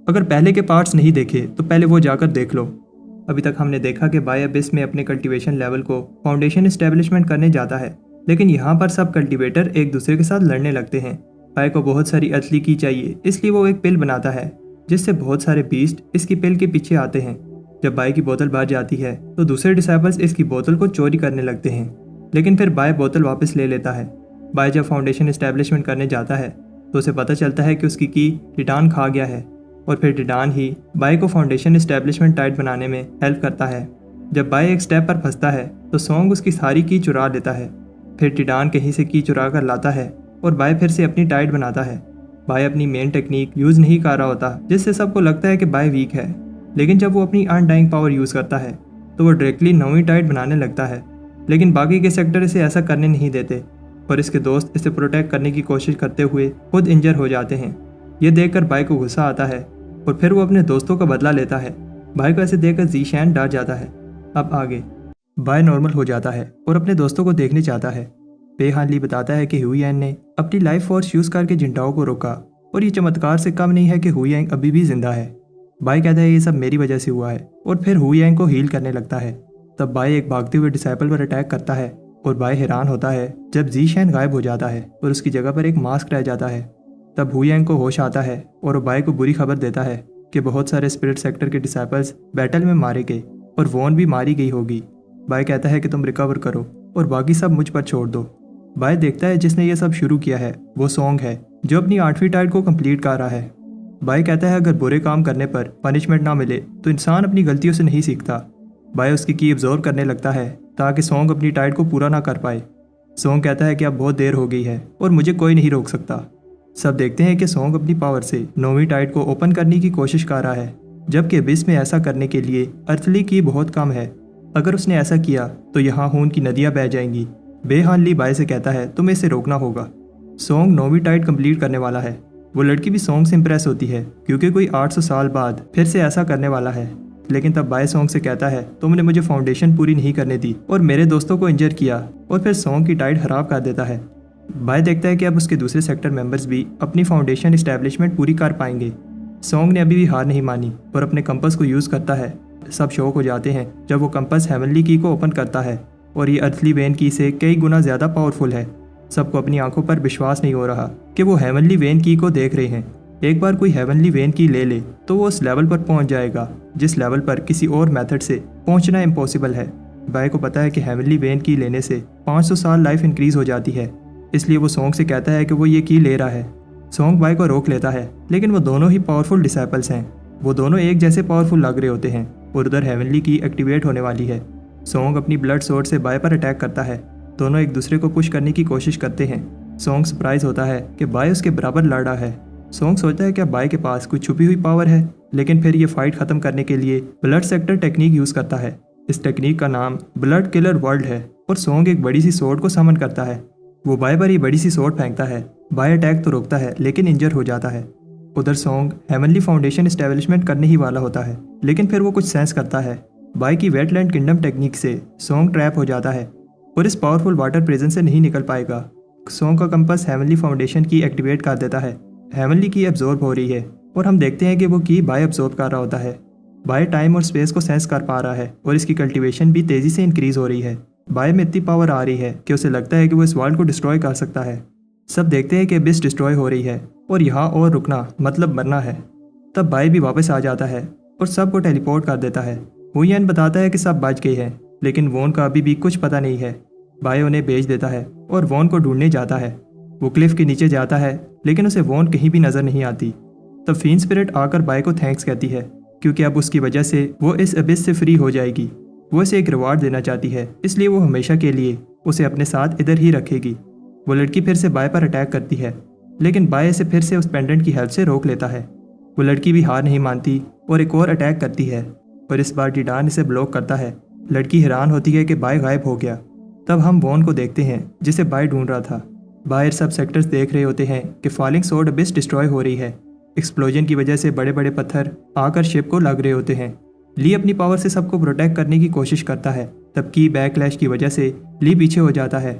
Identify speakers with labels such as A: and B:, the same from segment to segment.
A: अगर पहले के पार्ट्स नहीं देखे तो पहले वो जाकर देख लो। अभी तक हमने देखा कि बाय अबिस में अपने कल्टीवेशन लेवल को फाउंडेशन इस्टेब्लिशमेंट करने जाता है, लेकिन यहाँ पर सब कल्टीवेटर एक दूसरे के साथ लड़ने लगते हैं। बाय को बहुत सारी असली की चाहिए, इसलिए वो एक पिल बनाता है जिससे बहुत सारे बीस्ट इसकी पिल के पीछे आते हैं। जब बाय की बोतल बाहर जाती है तो दूसरे डिसाइपल्स इसकी बोतल को चोरी करने लगते हैं, लेकिन फिर बाय बोतल वापस ले लेता है। बाय जब फाउंडेशन इस्टेब्लिशमेंट करने जाता है तो उसे पता चलता है कि उसकी की टिटान खा गया है, और फिर टिटान ही बाय को फाउंडेशन इस्टेब्लिशमेंट टाइट बनाने में हेल्प करता है। जब बाय एक स्टेप पर फंसता है तो सॉन्ग उसकी सारी की चुरा लेता है। फिर टिटान कहीं से की चुरा कर लाता है और बाय फिर से अपनी टाइट बनाता है। बाय अपनी मेन टेक्निक यूज़ नहीं कर रहा होता, जिससे सबको लगता है कि बाय वीक है, लेकिन जब वो अपनी अनडाइंग पावर यूज़ करता है तो वो डायरेक्टली नई टाइट बनाने लगता है। लेकिन बाकी के सेक्टर इसे ऐसा करने नहीं देते और इसके दोस्त इसे प्रोटेक्ट करने की कोशिश करते हुए खुद इंजर हो जाते हैं। ये देखकर बाय को गुस्सा आता है और फिर वो अपने दोस्तों का बदला लेता है। बाय को ऐसे देखकर ज़ीशैन डर जाता है। अब आगे बाय नॉर्मल हो जाता है और अपने दोस्तों को देखने चाहता है। पे हान ली बताता है कि हुईएन ने अपनी लाइफ फोर्स यूज़ करके जिंटाओ को रोका और ये चमत्कार से कम नहीं है कि हुईएन अभी भी जिंदा है। बाय कहता है ये सब मेरी वजह से हुआ है और फिर हुईएन को हील करने लगता है। तब बाय एक भागते हुए डिसाइपल पर अटैक करता है और बाय हैरान होता है जब ज़ीशैन गायब हो जाता है और उसकी जगह पर एक मास्क रह जाता है। तब हुईएन को होश आता है और वो बाय को बुरी खबर देता है कि बहुत सारे स्पिरिट सेक्टर के डिसाइपल्स बैटल में मारे गए और वॉन भी मारी गई होगी। बाय कहता है कि तुम रिकवर करो और बाकी सब मुझ पर छोड़ दो। बाय देखता है जिसने ये सब शुरू किया है वो सॉन्ग है, जो अपनी 8वीं टाइट को कंप्लीट कर रहा है। बाय कहता है अगर बुरे काम करने पर पनिशमेंट ना मिले तो इंसान अपनी गलतियों से नहीं सीखता। बाय उसकी की एब्जॉर्ब करने लगता है ताकि सॉन्ग अपनी टाइट को पूरा ना कर पाए। सॉन्ग कहता है कि अब बहुत देर हो गई है और मुझे कोई नहीं रोक सकता। सब देखते हैं कि सॉन्ग अपनी पावर से 9वीं टाइट को ओपन करने की कोशिश कर रहा है, जबकि अबिस में ऐसा करने के लिए अर्थली की बहुत कम है। अगर उसने ऐसा किया तो यहाँ खून की नदियाँ बह जाएंगी। बेहान ली बाय से कहता है तुम्हें इसे रोकना होगा। सॉन्ग 9वीं टाइट कंप्लीट करने वाला है। वो लड़की भी सॉन्ग से इंप्रेस होती है क्योंकि कोई 800 साल बाद फिर से ऐसा करने वाला है। लेकिन तब बाय सॉन्ग से कहता है तुमने मुझे फाउंडेशन पूरी नहीं करने दी और मेरे दोस्तों को इंजर किया, और फिर सॉन्ग की टाइट खराब कर देता है। बाय देखता है कि अब उसके दूसरे सेक्टर मेंबर्स भी अपनी फाउंडेशन इस्टेब्लिशमेंट पूरी कर पाएंगे। सॉन्ग ने अभी भी हार नहीं मानी और अपने कंपस को यूज़ करता है। सब शौक हो जाते हैं जब वो कंपस हेवनली की को ओपन करता है और ये अर्थली वेन की से कई गुना ज़्यादा पावरफुल है। सबको अपनी आंखों पर विश्वास नहीं हो रहा कि वो हेवनली वेन की को देख रहे हैं। एक बार कोई हेवनली वेन की ले ले तो वो उस लेवल पर पहुंच जाएगा जिस लेवल पर किसी और मेथड से पहुंचना इम्पॉसिबल है। बाय को पता है कि हेवनली वेन की लेने से 500 साल लाइफ इंक्रीज हो जाती है, इसलिए वो सॉन्ग से कहता है कि वो ये की ले रहा है। सॉन्ग बाय को रोक लेता है, लेकिन वो दोनों ही पावरफुल डिसाइपल्स हैं। वो दोनों एक जैसे पावरफुल लग रहे होते हैं और उधर हेवनली की एक्टिवेट होने वाली है। सॉन्ग अपनी ब्लड सोर्ड से बाय पर अटैक करता है। दोनों एक दूसरे को पुश करने की कोशिश करते हैं। सॉन्ग सरप्राइज होता है कि बाय उसके बराबर लड़ रहा है। सॉन्ग सोचता है कि बाय के पास कुछ छुपी हुई पावर है, लेकिन फिर ये फाइट खत्म करने के लिए ब्लड सेक्टर टेक्निक यूज़ करता है। इस टेक्निक का नाम ब्लड किलर वर्ल्ड है और सॉन्ग एक बड़ी सी सोर्ड को समन करता है। वो बाय पर ही बड़ी सी सोर्ड फेंकता है। बाय अटैक तो रोकता है लेकिन इंजर हो जाता है। उधर सॉन्ग हेवनली फाउंडेशन एस्टेब्लिशमेंट करने ही वाला होता है, लेकिन फिर वो कुछ सेंस करता है। बाय की वेटलैंड किंगडम टेक्निक से सॉन्ग ट्रैप हो जाता है और इस पावरफुल वाटर प्रिजन से नहीं निकल पाएगा। सॉन्ग का कंपास हेवनली फाउंडेशन की एक्टिवेट कर देता है। हेवनली की एब्जॉर्ब हो रही है और हम देखते हैं कि वो की बाय एब्जॉर्ब कर रहा होता है। बाय टाइम और स्पेस को सेंस कर पा रहा है और इसकी कल्टीवेशन भी तेज़ी से इंक्रीज हो रही है। बाय में इतनी पावर आ रही है कि उसे लगता है कि वो इस वर्ल्ड को डिस्ट्रॉय कर सकता है। सब देखते हैं कि अबिस डिस्ट्रॉय हो रही है और यहाँ और रुकना मतलब मरना है। तब बाय भी वापस आ जाता है और सबको टेलीपोर्ट कर देता है। हुईएन बताता है कि सब बच गए हैं, लेकिन वॉन का अभी भी कुछ पता नहीं है। बाय उन्हें भेज देता है और वॉन को ढूंढने जाता है। वो क्लिफ के नीचे जाता है, लेकिन उसे वॉन कहीं भी नजर नहीं आती। तब फीन स्पिरिट आकर बाय को थैंक्स कहती है क्योंकि अब उसकी वजह से वो इस अबिस से फ्री हो जाएगी। वो इसे एक रिवार्ड देना चाहती है, इसलिए वो हमेशा के लिए उसे अपने साथ इधर ही रखेगी। वो लड़की फिर से बाय पर अटैक करती है, लेकिन बाय इसे फिर से उस पेंडेंट की हेल्प से रोक लेता है। वो लड़की भी हार नहीं मानती और एक और अटैक करती है, और इस बार टिटान इसे ब्लॉक करता है। लड़की हैरान होती है कि बाय गायब हो गया। तब हम वॉन को देखते हैं जिसे बाय ढूंढ रहा था। बाहर सब सेक्टर्स देख रहे होते हैं कि फॉलिंग सोर्ड अबिस डिस्ट्रॉय हो रही है। एक्सप्लोजन की वजह से बड़े बड़े पत्थर आकर शिप को लग रहे होते हैं। ली अपनी पावर से सबको प्रोटेक्ट करने की कोशिश करता है। तब की बैकलैश की वजह से ली पीछे हो जाता है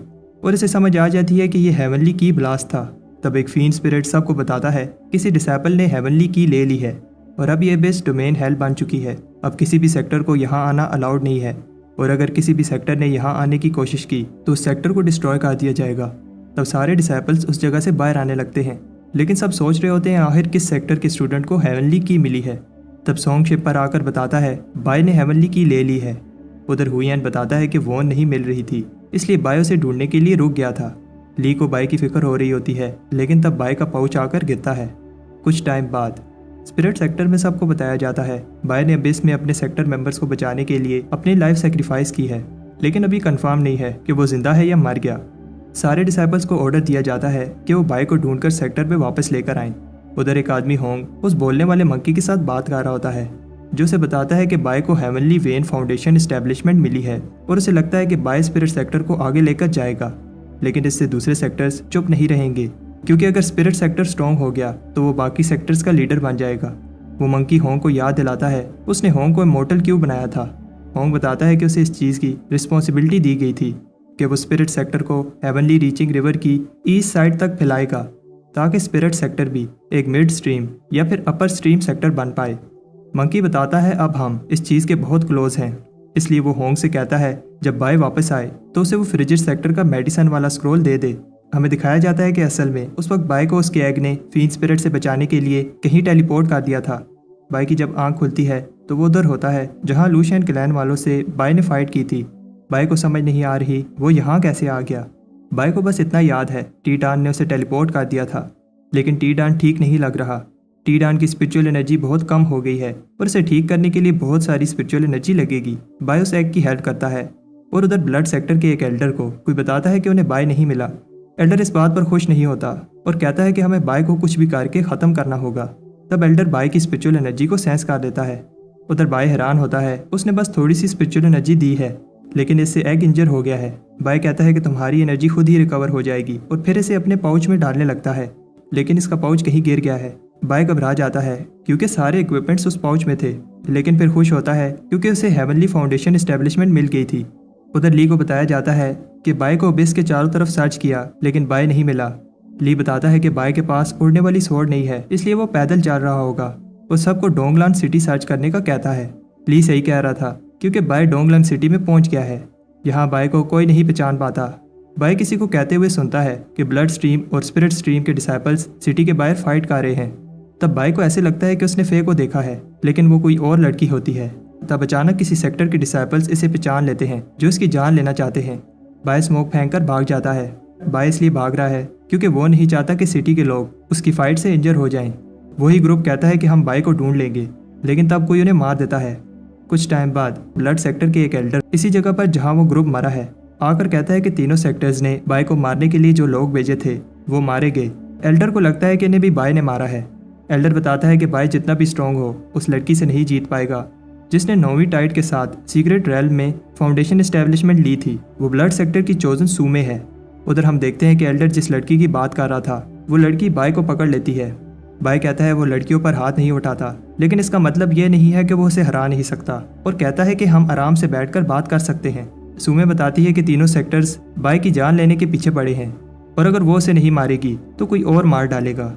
A: और इसे समझ आ जाती है कि यह हेवनली की ब्लास्ट था। तब एक फीन स्पिरिट सबको बताता है किसी डिसेबल ने हेवनली की ले ली है। और अब ये बेस डोमेन हेल बन चुकी है। अब किसी भी सेक्टर को यहाँ आना अलाउड नहीं है, और अगर किसी भी सेक्टर ने यहाँ आने की कोशिश की तो उस सेक्टर को डिस्ट्रॉय कर दिया जाएगा। तब सारे डिसाइपल्स उस जगह से बाहर आने लगते हैं, लेकिन सब सोच रहे होते हैं आखिर किस सेक्टर के स्टूडेंट को हेवनली की मिली है। तब सॉन्ग शिप पर आकर बताता है बाय ने हेवनली की ले ली है। उधर हुईएन बताता है कि वो नहीं मिल रही थी, इसलिए बाय उसे ढूंढने के लिए रुक गया था। ली को बाय की फिक्र हो रही होती है, लेकिन तब बाय का पाउच आकर गिरता है। कुछ टाइम बाद स्पिरिट सेक्टर में सबको बताया जाता है बाय ने अबिस में अपने सेक्टर मेंबर्स को बचाने के लिए अपनी लाइफ सेक्रीफाइस की है, लेकिन अभी कंफर्म नहीं है कि वो जिंदा है या मर गया। सारे डिसाइपल्स को ऑर्डर दिया जाता है कि वो बाय को ढूंढकर सेक्टर पे वापस लेकर आएं। उधर एक आदमी होंग उस बोलने वाले मंकी के साथ बात कर रहा होता है, जो उसे बताता है कि बाय को हेवनली वेन फाउंडेशन एस्टेब्लिशमेंट मिली है और उसे लगता है कि बाय स्पिरिट सेक्टर को आगे लेकर जाएगा। लेकिन इससे दूसरे सेक्टर्स चुप नहीं रहेंगे, क्योंकि अगर स्पिरिट सेक्टर स्ट्रॉन्ग हो गया तो वो बाकी सेक्टर्स का लीडर बन जाएगा। वो मंकी होंग को याद दिलाता है उसने होंग को इमॉर्टल क्यों बनाया था। होंग बताता है कि उसे इस चीज़ की रिस्पॉन्सिबिलिटी दी गई थी कि वो स्पिरिट सेक्टर को हेवनली रीचिंग रिवर की ईस्ट साइड तक फैलाएगा, ताकि स्पिरिट सेक्टर भी एक मिड स्ट्रीम या फिर अपर स्ट्रीम सेक्टर बन पाए। मंकी बताता है अब हम इस चीज़ के बहुत क्लोज हैं, इसलिए वो होंग से कहता है जब बाय वापस आए तो उसे वो फ्रिजिड सेक्टर का मेडिसन वाला स्क्रोल दे दे। हमें दिखाया जाता है कि असल में उस वक्त बाय को उसके एग ने फीन स्पिरिट से बचाने के लिए कहीं टेलीपोर्ट कर दिया था। बाय की जब आंख खुलती है तो वो उधर होता है जहां लूशियन क्लैन वालों से बाय ने फाइट की थी। बाय को समझ नहीं आ रही वो यहाँ कैसे आ गया। बाय को बस इतना याद है टी-डान ने उसे टेलीपोर्ट कर दिया था, लेकिन टी-डान ठीक नहीं लग रहा। टी-डान की स्पिरिचुअल एनर्जी बहुत कम हो गई है और इसे ठीक करने के लिए बहुत सारी स्पिरिचुअल एनर्जी लगेगी। बाय उस एग की हेल्प करता है और उधर ब्लड सेक्टर के एक एल्डर को कोई बताता है कि उन्हें बाय नहीं मिला। एल्डर इस बात पर खुश नहीं होता और कहता है कि हमें बाय को कुछ भी करके ख़त्म करना होगा। तब एल्डर बाय की स्पिरिचुअल एनर्जी को सेंस कर देता है। उधर बाय हैरान होता है उसने बस थोड़ी सी स्पिरिचुअल एनर्जी दी है, लेकिन इससे एग इंजर हो गया है। बाय कहता है कि तुम्हारी एनर्जी खुद ही रिकवर हो जाएगी और फिर इसे अपने पाउच में डालने लगता है, लेकिन इसका पाउच कहीं गिर गया है। बाय घबरा जाता है क्योंकि सारे इक्विपमेंट्स उस पाउच में थे, लेकिन फिर खुश होता है क्योंकि उसे हेवनली फाउंडेशन एस्टेब्लिशमेंट मिल गई थी। उधर ली को बताया जाता है कि बाय को अबिस के चारों तरफ सर्च किया, लेकिन बाय नहीं मिला। ली बताता है कि बाय के पास उड़ने वाली स्वॉर्ड नहीं है, इसलिए वो पैदल चल रहा होगा। वो सबको डोंगलान सिटी सर्च करने का कहता है। ली सही कह रहा था क्योंकि बाय डोंगलान सिटी में पहुंच गया है। यहाँ बाय को कोई नहीं पहचान पाता। बाय किसी को कहते हुए सुनता है कि ब्लड स्ट्रीम और स्पिरिट स्ट्रीम के डिसाइपल्स सिटी के बाहर फाइट कर रहे हैं। तब बाय को ऐसे लगता है कि उसने फे को देखा है, लेकिन वो कोई और लड़की होती है। तब अचानक किसी सेक्टर के डिसाइपल्स इसे पहचान लेते हैं जो इसकी जान लेना चाहते हैं। बाय स्मोक फेंक कर भाग जाता है। बाय इसलिए भाग रहा है क्योंकि वो नहीं चाहता कि सिटी के लोग उसकी फाइट से इंजर हो जाएं। वही ग्रुप कहता है कि हम बाय को ढूंढ लेंगे, लेकिन तब कोई उन्हें मार देता है। कुछ टाइम बाद ब्लड सेक्टर के एक एल्डर इसी जगह पर जहां वो ग्रुप मरा है आकर कहता है कि तीनों सेक्टर्स ने बाय को मारने के लिए जो लोग भेजे थे वो मारे गए। एल्डर को लगता है कि इन्हें भी बाय ने मारा है। एल्डर बताता है कि बाय जितना भी स्ट्रांग हो उस लड़की से नहीं जीत पाएगा जिसने नौवीं टाइड के साथ सीक्रेट रेल में फाउंडेशन एस्टेब्लिशमेंट ली थी। वो ब्लड सेक्टर की चोजन सूमे है। उधर हम देखते हैं कि एल्डर जिस लड़की की बात कर रहा था वो लड़की बाय को पकड़ लेती है। बाय कहता है वो लड़कियों पर हाथ नहीं उठाता, लेकिन इसका मतलब ये नहीं है कि वो उसे हरा नहीं सकता, और कहता है कि हम आराम से बैठकर बात कर सकते हैं। सूमे बताती है कि तीनों सेक्टर्स बाय की जान लेने के पीछे पड़े हैं और अगर वो उसे नहीं मारेगी तो कोई और मार डालेगा।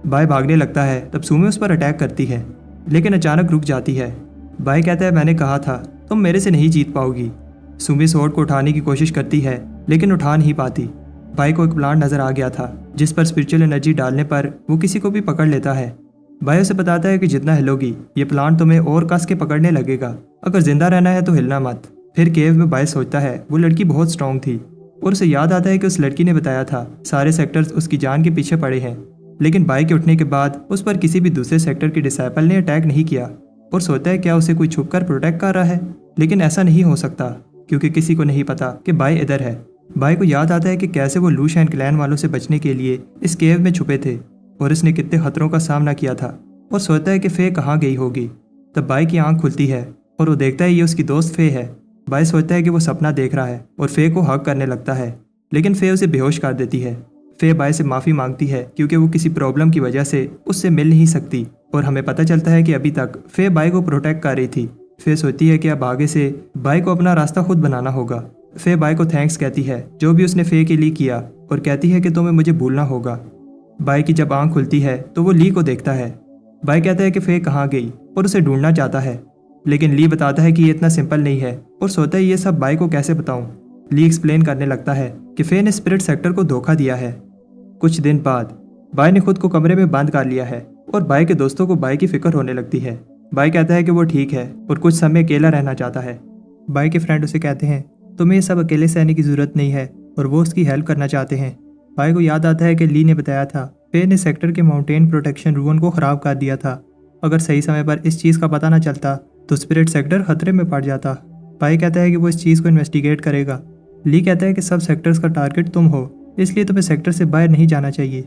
A: बाय भागने लगता है, तब सूमे उस पर अटैक करती है, लेकिन अचानक रुक जाती है। बाय कहता है मैंने कहा था तुम मेरे से नहीं जीत पाओगी। सूमे स्वॉर्ड को उठाने की कोशिश करती है, लेकिन उठा नहीं पाती। बाय को एक प्लांट नजर आ गया था जिस पर स्पिरिचुअल एनर्जी डालने पर वो किसी को भी पकड़ लेता है। बाय उसे बताता है कि जितना हिलोगी ये प्लांट तुम्हें और कस के पकड़ने लगेगा, अगर जिंदा रहना है तो हिलना मत। फिर केव में बाय सोचता है वो लड़की बहुत स्ट्रांग थी और उसे याद आता है कि उस लड़की ने बताया था सारे सेक्टर्स उसकी जान के पीछे पड़े हैं, लेकिन बाय के उठने के बाद उस पर किसी भी दूसरे सेक्टर के डिसाइपल ने अटैक नहीं किया और सोचता है क्या उसे कोई छुपकर प्रोटेक्ट कर रहा है, लेकिन ऐसा नहीं हो सकता क्योंकि किसी को नहीं पता कि बाय इधर है। बाय को याद आता है कि कैसे वो लूशियन क्लैन वालों से बचने के लिए इस केव में छुपे थे और इसने कितने खतरों का सामना किया था, और सोचता है कि फे कहाँ गई होगी। तब बाय की आंख खुलती है और वो देखता है ये उसकी दोस्त फे है। बाय सोचता है कि वो सपना देख रहा है और फे को हक करने लगता है, लेकिन फे उसे बेहोश कर देती है। फे बाय से माफ़ी मांगती है क्योंकि वो किसी प्रॉब्लम की वजह से उससे मिल नहीं सकती, और हमें पता चलता है कि अभी तक फे बाय को प्रोटेक्ट कर रही थी। फे सोचती है कि अब आगे से बाय को अपना रास्ता खुद बनाना होगा। फे बाय को थैंक्स कहती है जो भी उसने फे के लिए किया, और कहती है कि तुम्हें मुझे भूलना होगा। बाय की जब आंख खुलती है तो वो ली को देखता है। बाय कहता है कि फे कहाँ गई और उसे ढूंढना चाहता है, लेकिन ली बताता है कि ये इतना सिंपल नहीं है और सोचता है ये सब बाय को कैसे बताऊं। ली एक्सप्लेन करने लगता है कि फे ने स्पिरिट सेक्टर को धोखा दिया है। कुछ दिन बाद बाय ने खुद को कमरे में बंद कर लिया है और बाय के दोस्तों को बाय की फिक्र होने लगती है। बाय कहता है कि वो ठीक है और कुछ समय अकेला रहना चाहता है। बाय के फ्रेंड उसे कहते हैं तुम्हें ये सब अकेले सहने की जरूरत नहीं है और वो उसकी हेल्प करना चाहते हैं। बाय को याद आता है कि ली ने बताया था फे ने सेक्टर के माउंटेन प्रोटेक्शन रून को ख़राब कर दिया था। अगर सही समय पर इस चीज़ का पता न चलता तो स्पिरिट सेक्टर खतरे में पड़ जाता। बाय कहता है कि वो इस चीज़ को इन्वेस्टिगेट करेगा। ली कहता है कि सब सेक्टर्स का टारगेट तुम हो, इसलिए तुम्हें सेक्टर से बाहर नहीं जाना चाहिए।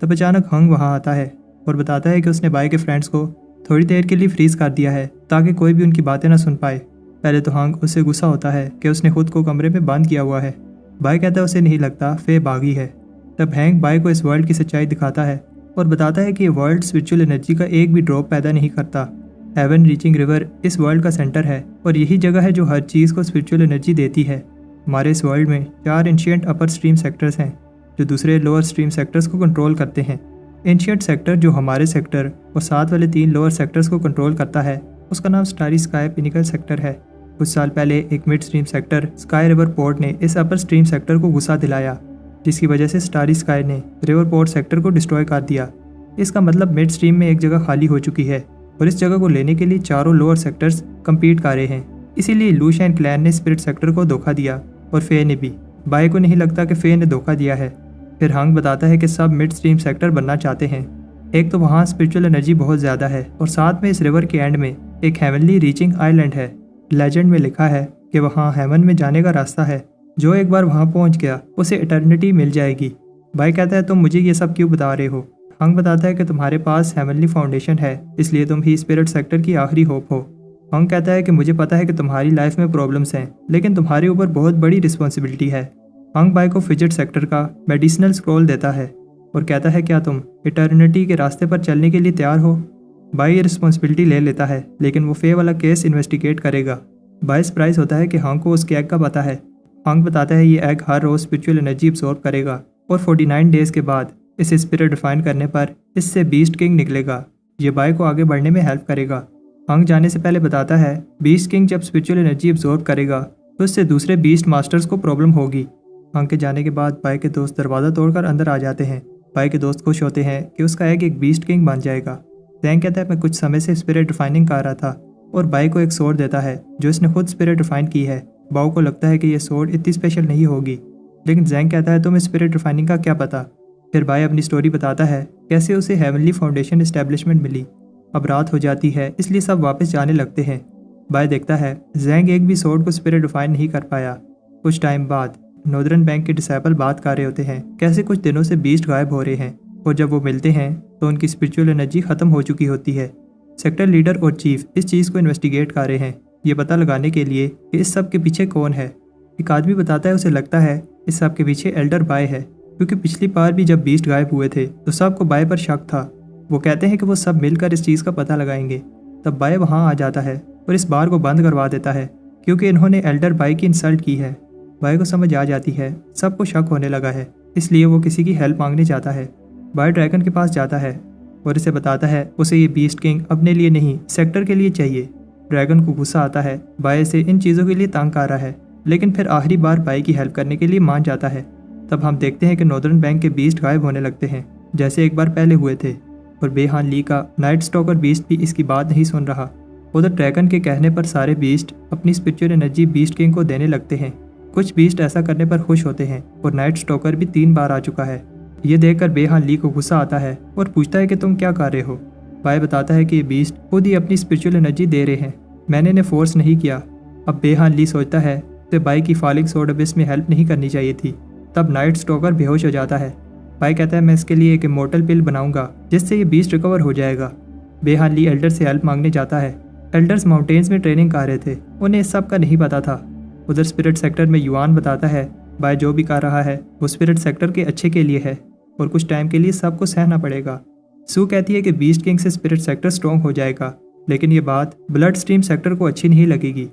A: तब अचानक हंग वहाँ आता है और बताता है कि उसने बाय के फ्रेंड्स को थोड़ी देर के लिए फ्रीज कर दिया है ताकि कोई भी उनकी बातें ना सुन पाए। पहले तो हंग उससे गुस्सा होता है कि उसने खुद को कमरे में बंद किया हुआ है। बाय कहता है उसे नहीं लगता फे भागी है। तब हैंग बाय को इस वर्ल्ड की सच्चाई दिखाता है और बताता है कि ये वर्ल्ड स्पिरिचुअल एनर्जी का एक भी ड्रॉप पैदा नहीं करता। हेवन रीचिंग रिवर इस वर्ल्ड का सेंटर है और यही जगह है जो हर चीज़ को स्पिरिचुअल एनर्जी देती है। हमारे इस वर्ल्ड में 4 एंशिएंट अपर स्ट्रीम सेक्टर्स हैं जो दूसरे लोअर स्ट्रीम सेक्टर्स को कंट्रोल करते हैं। एंशिएंट सेक्टर जो हमारे सेक्टर और साथ वाले 3 लोअर सेक्टर्स को कंट्रोल करता है उसका नाम स्टारी स्काई पिनिकल सेक्टर है। कुछ साल पहले एक mid stream sector sky river port ने इस अपर स्ट्रीम सेक्टर को गुस्सा दिलाया, जिसकी वजह से स्टारी स्काई ने रिवर पोर्ट सेक्टर को डिस्ट्रॉय कर दिया। इसका मतलब मिड स्ट्रीम में एक जगह खाली हो चुकी है और इस जगह को लेने के लिए चारों लोअर सेक्टर्स कम्पीट कर रहे हैं। इसीलिए लूशियन क्लैन ने स्पिरिट सेक्टर को धोखा दिया और फे ने भी। बाय को नहीं लगता कि फे ने धोखा दिया है। फिर हंग बताता है कि सब मिड स्ट्रीम सेक्टर बनना चाहते हैं। एक तो वहाँ स्पिरिचुअल एनर्जी बहुत ज़्यादा है और साथ में इस रिवर के एंड में एक हेवनली रीचिंग आइलैंड है। लेजेंड में लिखा है कि वहाँ हेवन में जाने का रास्ता है, जो एक बार वहाँ पहुँच गया उसे इटर्निटी मिल जाएगी। बाय कहता है तुम मुझे ये सब क्यों बता रहे हो। हंग बताता है कि तुम्हारे पास हेवनली फाउंडेशन है, इसलिए तुम ही स्पिरिट सेक्टर की आखिरी होप हो। हंग कहता है कि मुझे पता है कि तुम्हारी लाइफ में प्रॉब्लम्स हैं, लेकिन तुम्हारे ऊपर बहुत बड़ी रिस्पॉन्सिबिलिटी है। हंग बाय को फिजिट सेक्टर का मेडिसिनल स्क्रॉल देता है और कहता है क्या तुम इटर्निटी के रास्ते पर चलने के लिए तैयार हो। बाय ये रिस्पॉन्सिबिलिटी ले लेता है, लेकिन वो फे वाला केस इन्वेस्टिगेट करेगा। बाय सरप्राइज होता है कि हंग को उसके एग का पता है। हंग बताता है ये एग हर रोज स्पिरिचुअल एनर्जी अब्सॉर्ब करेगा और 49 डेज के बाद इसे स्पिरिट डिफाइन करने पर इससे बीस्ट किंग निकलेगा। ये बाय को आगे बढ़ने में हेल्प करेगा। हंग जाने से पहले बताता है बीस्ट किंग जब स्पिरिचुअल एनर्जी अब्सॉर्ब करेगा तो इससे दूसरे बीस्ट मास्टर्स को प्रॉब्लम होगी। हंग के जाने के बाद बाय के दोस्त दरवाज़ा तोड़कर अंदर आ जाते हैं। बाय के दोस्त खुश होते हैं कि उसका एग एक बीस्ट किंग बन जाएगा। जैंग कहता है मैं कुछ समय से स्पिरिट डिफाइनिंग कर रहा था और बाय को एक सोर्ड देता है जो इसने खुद स्पिरिट डिफाइन की है। बाओ को लगता है कि ये सोर्ड इतनी स्पेशल नहीं होगी, लेकिन जैंग कहता है तुम्हें स्पिरिट डिफाइनिंग का क्या पता। फिर बाय अपनी स्टोरी बताता है कैसे उसे हेवनली फाउंडेशन एस्टेब्लिशमेंट मिली। अब रात हो जाती है इसलिए सब वापस जाने लगते हैं। बाय देखता है जैंग एक भी सोर्ड को स्पिरिट डिफाइन नहीं कर पाया। कुछ टाइम बाद नॉर्दर्न बैंक के डिसेबल बात कर रहे होते हैं कैसे कुछ दिनों से बीस्ट गायब हो रहे हैं और जब वो मिलते हैं तो उनकी स्पिरिचुअल एनर्जी खत्म हो चुकी होती है। सेक्टर लीडर और चीफ इस चीज़ को इन्वेस्टिगेट कर रहे हैं, ये पता लगाने के लिए कि इस सब के पीछे कौन है। एक आदमी बताता है उसे लगता है इस सब के पीछे एल्डर बाय है, क्योंकि पिछली बार भी जब बीस्ट गायब हुए थे तो सबको बाय पर शक था। वो कहते हैं कि वो सब मिलकर इस चीज़ का पता लगाएंगे। तब बाय वहाँ आ जाता है और इस बार को बंद करवा देता है क्योंकि इन्होंने एल्डर बाय की इंसल्ट की है। बाय को समझ आ जाती है सबको शक होने लगा है, इसलिए वो किसी की हेल्प मांगने जाता है। बाय ड्रैगन के पास जाता है और इसे बताता है उसे ये बीस्ट किंग अपने लिए नहीं सेक्टर के लिए चाहिए। ड्रैगन को गुस्सा आता है बाय से इन चीज़ों के लिए तंग कर रहा है, लेकिन फिर आखिरी बार बाय की हेल्प करने के लिए मान जाता है। तब हम देखते हैं कि नॉर्दर्न बैंक के बीस्ट गायब होने लगते हैं जैसे एक बार पहले हुए थे और बेहान ली का नाइट स्टॉकर बीस्ट भी इसकी बात नहीं सुन रहा। उधर ड्रैगन के कहने पर सारे बीस्ट अपनी स्पिरिचुअल एनर्जी बीस्ट किंग को देने लगते हैं। कुछ बीस्ट ऐसा करने पर खुश होते हैं और नाइट स्टॉकर भी 3 बार आ चुका है। ये देखकर बेहान ली को गुस्सा आता है और पूछता है कि तुम क्या कर रहे हो। बाय बताता है कि ये बीस्ट खुद ही अपनी स्पिरिचुअल एनर्जी दे रहे हैं, मैंने इन्हें फोर्स नहीं किया। अब बेहान ली सोचता है कि बाय की फॉलिंग सोर्ड अबिस में हेल्प नहीं करनी चाहिए थी। तब नाइट स्टॉकर बेहोश हो जाता है। बाय कहता है मैं इसके लिए एक इमोर्टल पिल बनाऊंगा जिससे ये बीस्ट रिकवर हो जाएगा। बेहान ली एल्डर से हेल्प मांगने जाता है। एल्डर्स माउंटेन्स में ट्रेनिंग कर रहे थे, उन्हें इस सब का नहीं पता था। उधर स्पिरिट सेक्टर में युआन बताता है बाय जो भी कर रहा है वो स्पिरिट सेक्टर के अच्छे के लिए है और कुछ टाइम के लिए सबको सहना पड़ेगा। सू कहती है कि बीस्ट किंग से स्पिरिट सेक्टर स्ट्रॉन्ग हो जाएगा, लेकिन ये बात ब्लड स्ट्रीम सेक्टर को अच्छी नहीं लगेगी।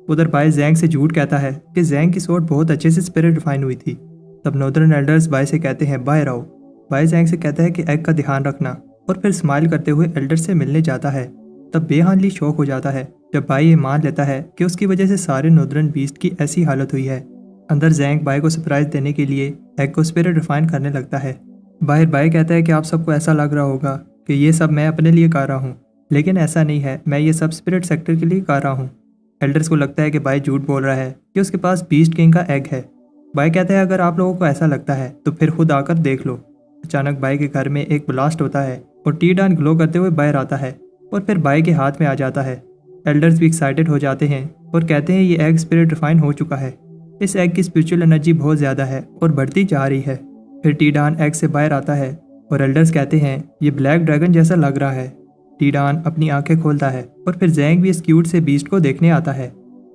A: उधर बाय जैंग से झूठ कहता है कि जैंग की सोर्ड बहुत अच्छे से स्पिरिट डिफाइन हुई थी। तब नॉर्दर्न एल्डर्स बाय से कहते हैं बाय रहो। बाय जैंग से कहता है कि एग का ध्यान रखना और फिर स्माइल करते हुए एल्डर से मिलने जाता है। तब बेहान ली शॉक हो जाता है जब बाई ये मान लेता है कि उसकी वजह से सारे नॉर्दर्न बीस्ट की ऐसी हालत हुई है। अंदर जैंग बाई को सरप्राइज देने के लिए एग को स्पिरिट रिफाइन करने लगता है। बाहर बाई कहता है कि आप सबको ऐसा लग रहा होगा कि ये सब मैं अपने लिए कर रहा हूँ, लेकिन ऐसा नहीं है, मैं ये सब स्पिरिट सेक्टर के लिए कर रहा हूँ। एल्डर्स को लगता है कि बाई झूठ बोल रहा है कि उसके पास बीस्ट किंग का एग है। बाई कहता है अगर आप लोगों को ऐसा लगता है तो फिर खुद आकर देख लो। अचानक बाई के घर में एक ब्लास्ट होता है और टी-डान ग्लो करते हुए बाहर आता है और फिर बाई के हाथ में आ जाता है। एल्डर्स भी एक्साइटेड हो जाते हैं और कहते हैं ये एग स्पिरिट रिफाइन हो चुका है। इस एग की स्पिरिचुअल एनर्जी बहुत ज़्यादा है और बढ़ती जा रही है। फिर टी-डान एग से बाहर आता है और एल्डर्स कहते हैं ये ब्लैक ड्रैगन जैसा लग रहा है। टी-डान अपनी आंखें खोलता है और फिर जैंग भी इस क्यूट से बीस्ट को देखने आता है।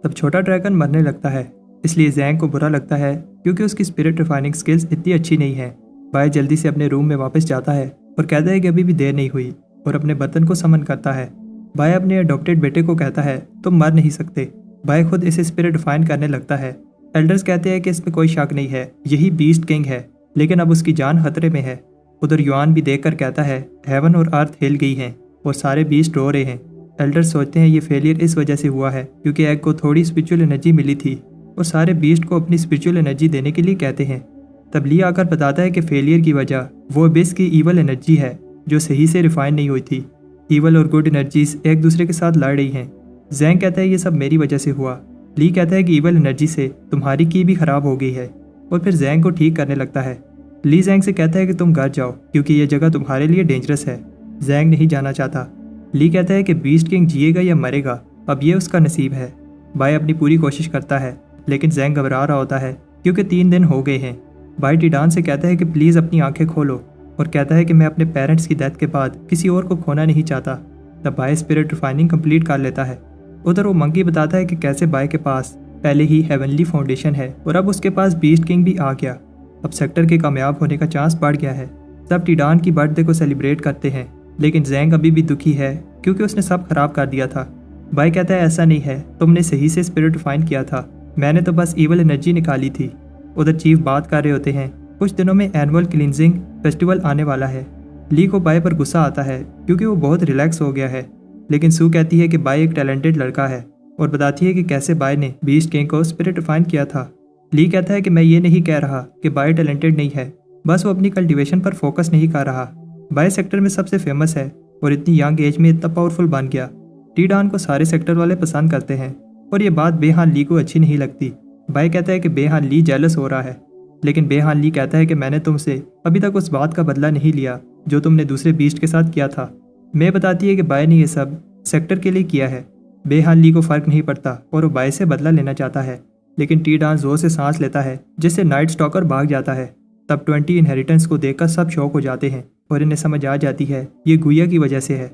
A: तब छोटा ड्रैगन मरने लगता है, इसलिए जैंग को बुरा लगता है क्योंकि उसकी स्पिरिट रिफाइनिंग स्किल्स इतनी अच्छी नहीं है। बाई जल्दी से अपने रूम में वापस जाता है और कहता है कि अभी भी देर नहीं हुई और अपने बर्तन को समन करता है। बाई अपने अडॉप्टेड बेटे को कहता है तुम मर नहीं सकते। बाई खुद इसे स्पिरिट रिफाइन करने लगता है। एल्डर्स कहते हैं कि इसमें कोई शक नहीं है, यही बीस्ट किंग है, लेकिन अब उसकी जान खतरे में है। उधर युआन भी देखकर कहता है हेवन और अर्थ हिल गई हैं और सारे बीस्ट रो रहे हैं। एल्डर्स सोचते हैं ये फेलियर इस वजह से हुआ है क्योंकि एग को थोड़ी स्पिरिचुअल एनर्जी मिली थी और सारे बीस्ट को अपनी स्पिरिचुअल एनर्जी देने के लिए कहते हैं। तब ली आकर बताता है कि फेलियर की वजह वो बिस की ईवल एनर्जी है जो सही से रिफाइन नहीं हुई थी। ईवल और गुड एनर्जीज एक दूसरे के साथ लड़ रही हैं। जैंग कहता है ये सब मेरी वजह से हुआ। ली कहता है कि ईवल एनर्जी से तुम्हारी की भी खराब हो गई है और फिर जैंग को ठीक करने लगता है। ली जैंग से कहता है कि तुम घर जाओ क्योंकि ये जगह तुम्हारे लिए डेंजरस है। जैंग नहीं जाना चाहता। ली कहता है कि बीस्ट किंग जिएगा या मरेगा, अब ये उसका नसीब है। बाई अपनी पूरी कोशिश करता है लेकिन जैंग घबरा रहा होता है क्योंकि 3 दिन हो गए हैं। बाई टी-डान से कहता है कि प्लीज़ अपनी आंखें खोलो और कहता है कि मैं अपने पेरेंट्स की डेथ के बाद किसी और को खोना नहीं चाहता। तब बाई स्पिरिट रिफाइनिंग कंप्लीट कर लेता है। उधर वो मंकी बताता है कि कैसे बाई के पास पहले ही हेवनली फाउंडेशन है और अब उसके पास बीस्ट किंग भी आ गया। अब सेक्टर के कामयाब होने का चांस बढ़ गया है। सब टी-डान की बर्थडे को सेलिब्रेट करते हैं लेकिन जैंग अभी भी दुखी है क्योंकि उसने सब खराब कर दिया था। बाई कहता है ऐसा नहीं है, तुमने सही से स्पिरिट रिफाइन किया था, मैंने तो बस ईवल एनर्जी निकाली थी। उधर चीफ बात कर रहे होते हैं कुछ दिनों में एनुअल क्लींजिंग फेस्टिवल आने वाला है। ली को बाई पर गुस्सा आता है क्योंकि वो बहुत रिलैक्स हो गया है, लेकिन सू कहती है कि बाई एक टैलेंटेड लड़का है और बताती है कि कैसे बाई ने बीस्ट किंग को स्पिरिट रिफाइन किया था। ली कहता है कि मैं ये नहीं कह रहा कि बाई टैलेंटेड नहीं है, बस वो अपनी कल्टीवेशन पर फोकस नहीं कर रहा। बाई सेक्टर में सबसे फेमस है और इतनी यंग एज में इतना पावरफुल बन गया। टी-डान को सारे सेक्टर वाले पसंद करते हैं और ये बात बेहान ली को अच्छी नहीं लगती। बाई कहता है कि बेहान ली जेलस हो रहा है, लेकिन बेहान ली कहता है कि मैंने तुमसे अभी तक उस बात का बदला नहीं लिया जो तुमने दूसरे बीस्ट के साथ किया था। मैं बताती है कि बाई ने ये सब सेक्टर के लिए किया है। बेहान ली को फर्क नहीं पड़ता और वो बाई से बदला लेना चाहता है, लेकिन टी-डान जोर से सांस लेता है जिससे नाइट स्टॉकर भाग जाता है। तब 20 इनहेरिटेंस को देखकर सब शौक हो जाते हैं और इन्हें समझ आ जाती है ये गुइया की वजह से है।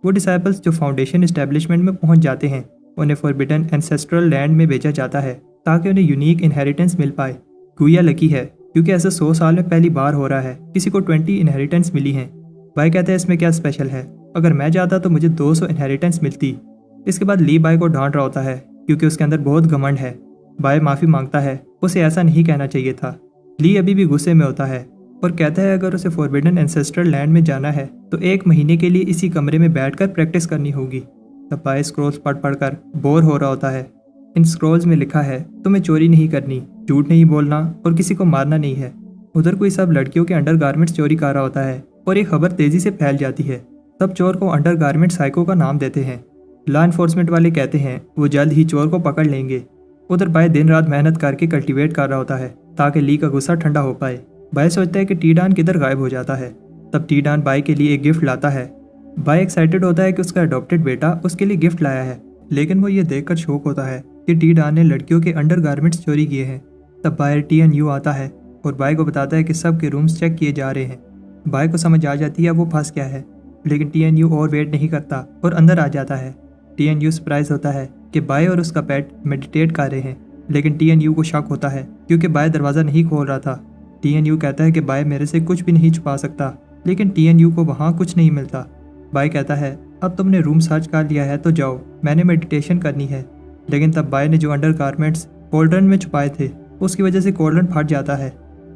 A: वो डिसाइपल्स जो फाउंडेशन एस्टेब्लिशमेंट में पहुंच जाते हैं उन्हें फॉरबिडन एंसेस्ट्रल लैंड में भेजा जाता है ताकि उन्हें यूनिक इनहेरिटेंस मिल पाए। गुइया लकी है क्योंकि ऐसा 100 साल में पहली बार हो रहा है किसी को 20 इनहेरिटेंस मिली हैं। बाई कहता है इसमें क्या स्पेशल है, अगर मैं जाता तो मुझे 200 इनहेरिटेंस मिलती। इसके बाद ली बाई को डांट रहा होता है क्योंकि उसके अंदर बहुत घमंड है। बाई माफ़ी मांगता है, उसे ऐसा नहीं कहना चाहिए था। ली अभी भी गुस्से में होता है और कहता है अगर उसे फॉरबिडन एंसेस्ट्रल लैंड में जाना है तो 1 महीने के लिए इसी कमरे में बैठकर प्रैक्टिस करनी होगी। तब बाई स्क्रॉल्स पढ़ कर बोर हो रहा होता है। इन स्क्रॉल्स में लिखा है तुम्हें चोरी नहीं करनी, झूठ नहीं बोलना और किसी को मारना नहीं है। उधर कोई सब लड़कियों के अंडरगारमेंट्स चोरी कर रहा होता है और एक खबर तेजी से फैल जाती है। सब चोर को अंडरगारमेंट साइको का नाम देते हैं। लॉ इन्फोर्समेंट वाले कहते हैं वो जल्द ही चोर को पकड़ लेंगे। उधर बाई दिन रात मेहनत करके कल्टीवेट कर रहा होता है ताकि ली का गुस्सा ठंडा हो पाए। बाई सोचता है कि टी-डान किधर गायब हो जाता है। तब टी-डान बाई के लिए एक गिफ्ट लाता है। बाई एक्साइटेड होता है कि उसका अडॉप्टेड बेटा उसके लिए गिफ्ट लाया है, लेकिन वो ये देखकर शौक होता है कि टी-डान ने लड़कियों के अंडरगारमेंट्स चोरी किए हैं। तब बाहर टी-एन-यू आता है और बाई को बताता है कि सबके रूम्स चेक किए जा रहे हैं। बाई को समझ आ जाती है वो फंस गया है, लेकिन टी-एन-यू और वेट नहीं करता और अंदर आ जाता है। टी-एन-यू सरप्राइज होता है कि बाई और उसका पेट मेडिटेट कर रहे हैं, लेकिन टी-एन-यू को शक होता है क्योंकि बाई दरवाज़ा नहीं खोल रहा था। टी-एन-यू कहता है कि बाई मेरे से कुछ भी नहीं छुपा सकता, लेकिन टी-एन-यू को वहाँ कुछ नहीं मिलता। बाई कहता है अब तुमने रूम सर्च कर लिया है तो जाओ, मैंने मेडिटेशन करनी है। लेकिन तब बाई ने जो अंडरगारमेंट्स कोल्ड्रन में छुपाए थे उसकी वजह से कोल्ड्रन फट जाता है।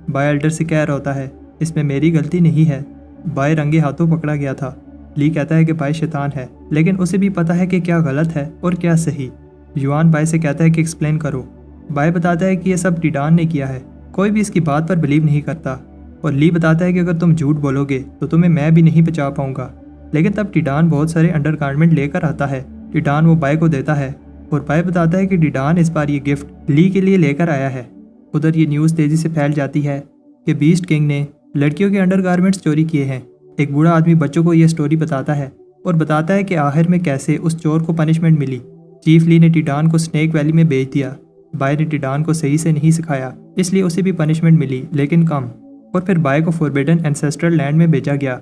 A: बाई एल्डर से कह रहा होता है इसमें मेरी गलती नहीं है, बाय रंगे हाथों पकड़ा गया था। ली कहता है कि बाय शैतान है, लेकिन उसे भी पता है कि क्या गलत है और क्या सही। युआन बाय से कहता है कि एक्सप्लेन करो। बाय बताता है कि यह सब टिडान ने किया है, कोई भी इसकी बात पर बिलीव नहीं करता। और ली बताता है कि अगर तुम झूठ बोलोगे तो तुम्हें मैं भी नहीं बचा पाऊंगा। लेकिन तब टिडान बहुत सारे अंडरगारमेंट लेकर आता है। टिडान वो बाय को देता है और बाय बताता है कि टिडान इस बार ये गिफ्ट ली के लिए लेकर आया है। उधर ये न्यूज़ तेज़ी से फैल जाती है कि बीस्ट किंग ने लड़कियों के अंडरगारमेंट्स चोरी किए हैं। एक बूढ़ा आदमी बच्चों को यह स्टोरी बताता है और बताता है कि आखिर में कैसे उस चोर को पनिशमेंट मिली। चीफ ली ने टिडान को स्नेक वैली में भेज दिया। बाय ने टिडान को सही से नहीं सिखाया, इसलिए उसे भी पनिशमेंट मिली, लेकिन कम। और फिर बाय को फॉरबिडन एंसेस्ट्रल लैंड में भेजा गया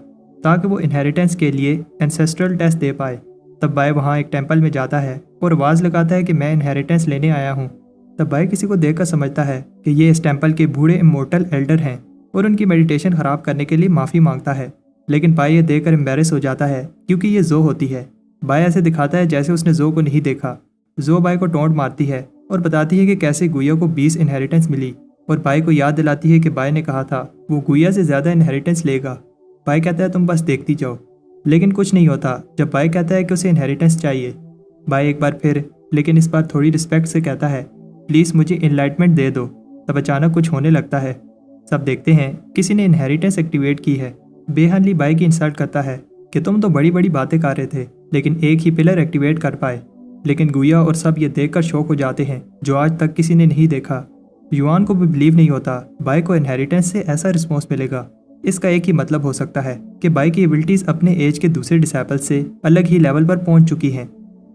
A: ताकि वो इनहेरिटेंस के लिए एंसेस्ट्रल टेस्ट दे पाए। तब बाय वहाँ एक टेम्पल में जाता है और आवाज़ लगाता है कि मैं इनहेरिटेंस लेने आया हूँ। तब बाय किसी को देखकर समझता है कि ये इस टेम्पल के बूढ़े इमोर्टल एल्डर हैं और उनकी मेडिटेशन ख़राब करने के लिए माफ़ी मांगता है। लेकिन बाय ये देखकर एम्बेरस हो जाता है क्योंकि ये जो होती है। बाय ऐसे दिखाता है जैसे उसने जो को नहीं देखा। जो बाय को टोंट मारती है और बताती है कि कैसे गुइया को 20 इनहेरिटेंस मिली और बाय को याद दिलाती है कि बाय ने कहा था वो गुइया से ज़्यादा इनहेरिटेंस लेगा। बाय कहता है तुम बस देखती जाओ, लेकिन कुछ नहीं होता जब बाय कहता है कि उसे इनहेरिटेंस चाहिए। बाय एक बार फिर, लेकिन इस बार थोड़ी रिस्पेक्ट से कहता है प्लीज़ मुझे इनलाइटमेंट दे दो। तब अचानक कुछ होने लगता है। सब देखते हैं किसी ने इनहेरिटेंस एक्टिवेट की है। बेहनली बाय की इंसल्ट करता है कि तुम तो बड़ी बड़ी बातें कर रहे थे लेकिन एक ही पिलर एक्टिवेट कर पाए। लेकिन गुइया और सब ये देखकर शॉक हो जाते हैं जो आज तक किसी ने नहीं देखा। युआन को भी बिलीव नहीं होता बाय को इनहेरिटेंस से ऐसा रिस्पॉन्स मिलेगा। इसका एक ही मतलब हो सकता है कि बाय की एबिलिटीज़ अपने एज के दूसरे डिसेबल से अलग ही लेवल पर पहुंच चुकी हैं।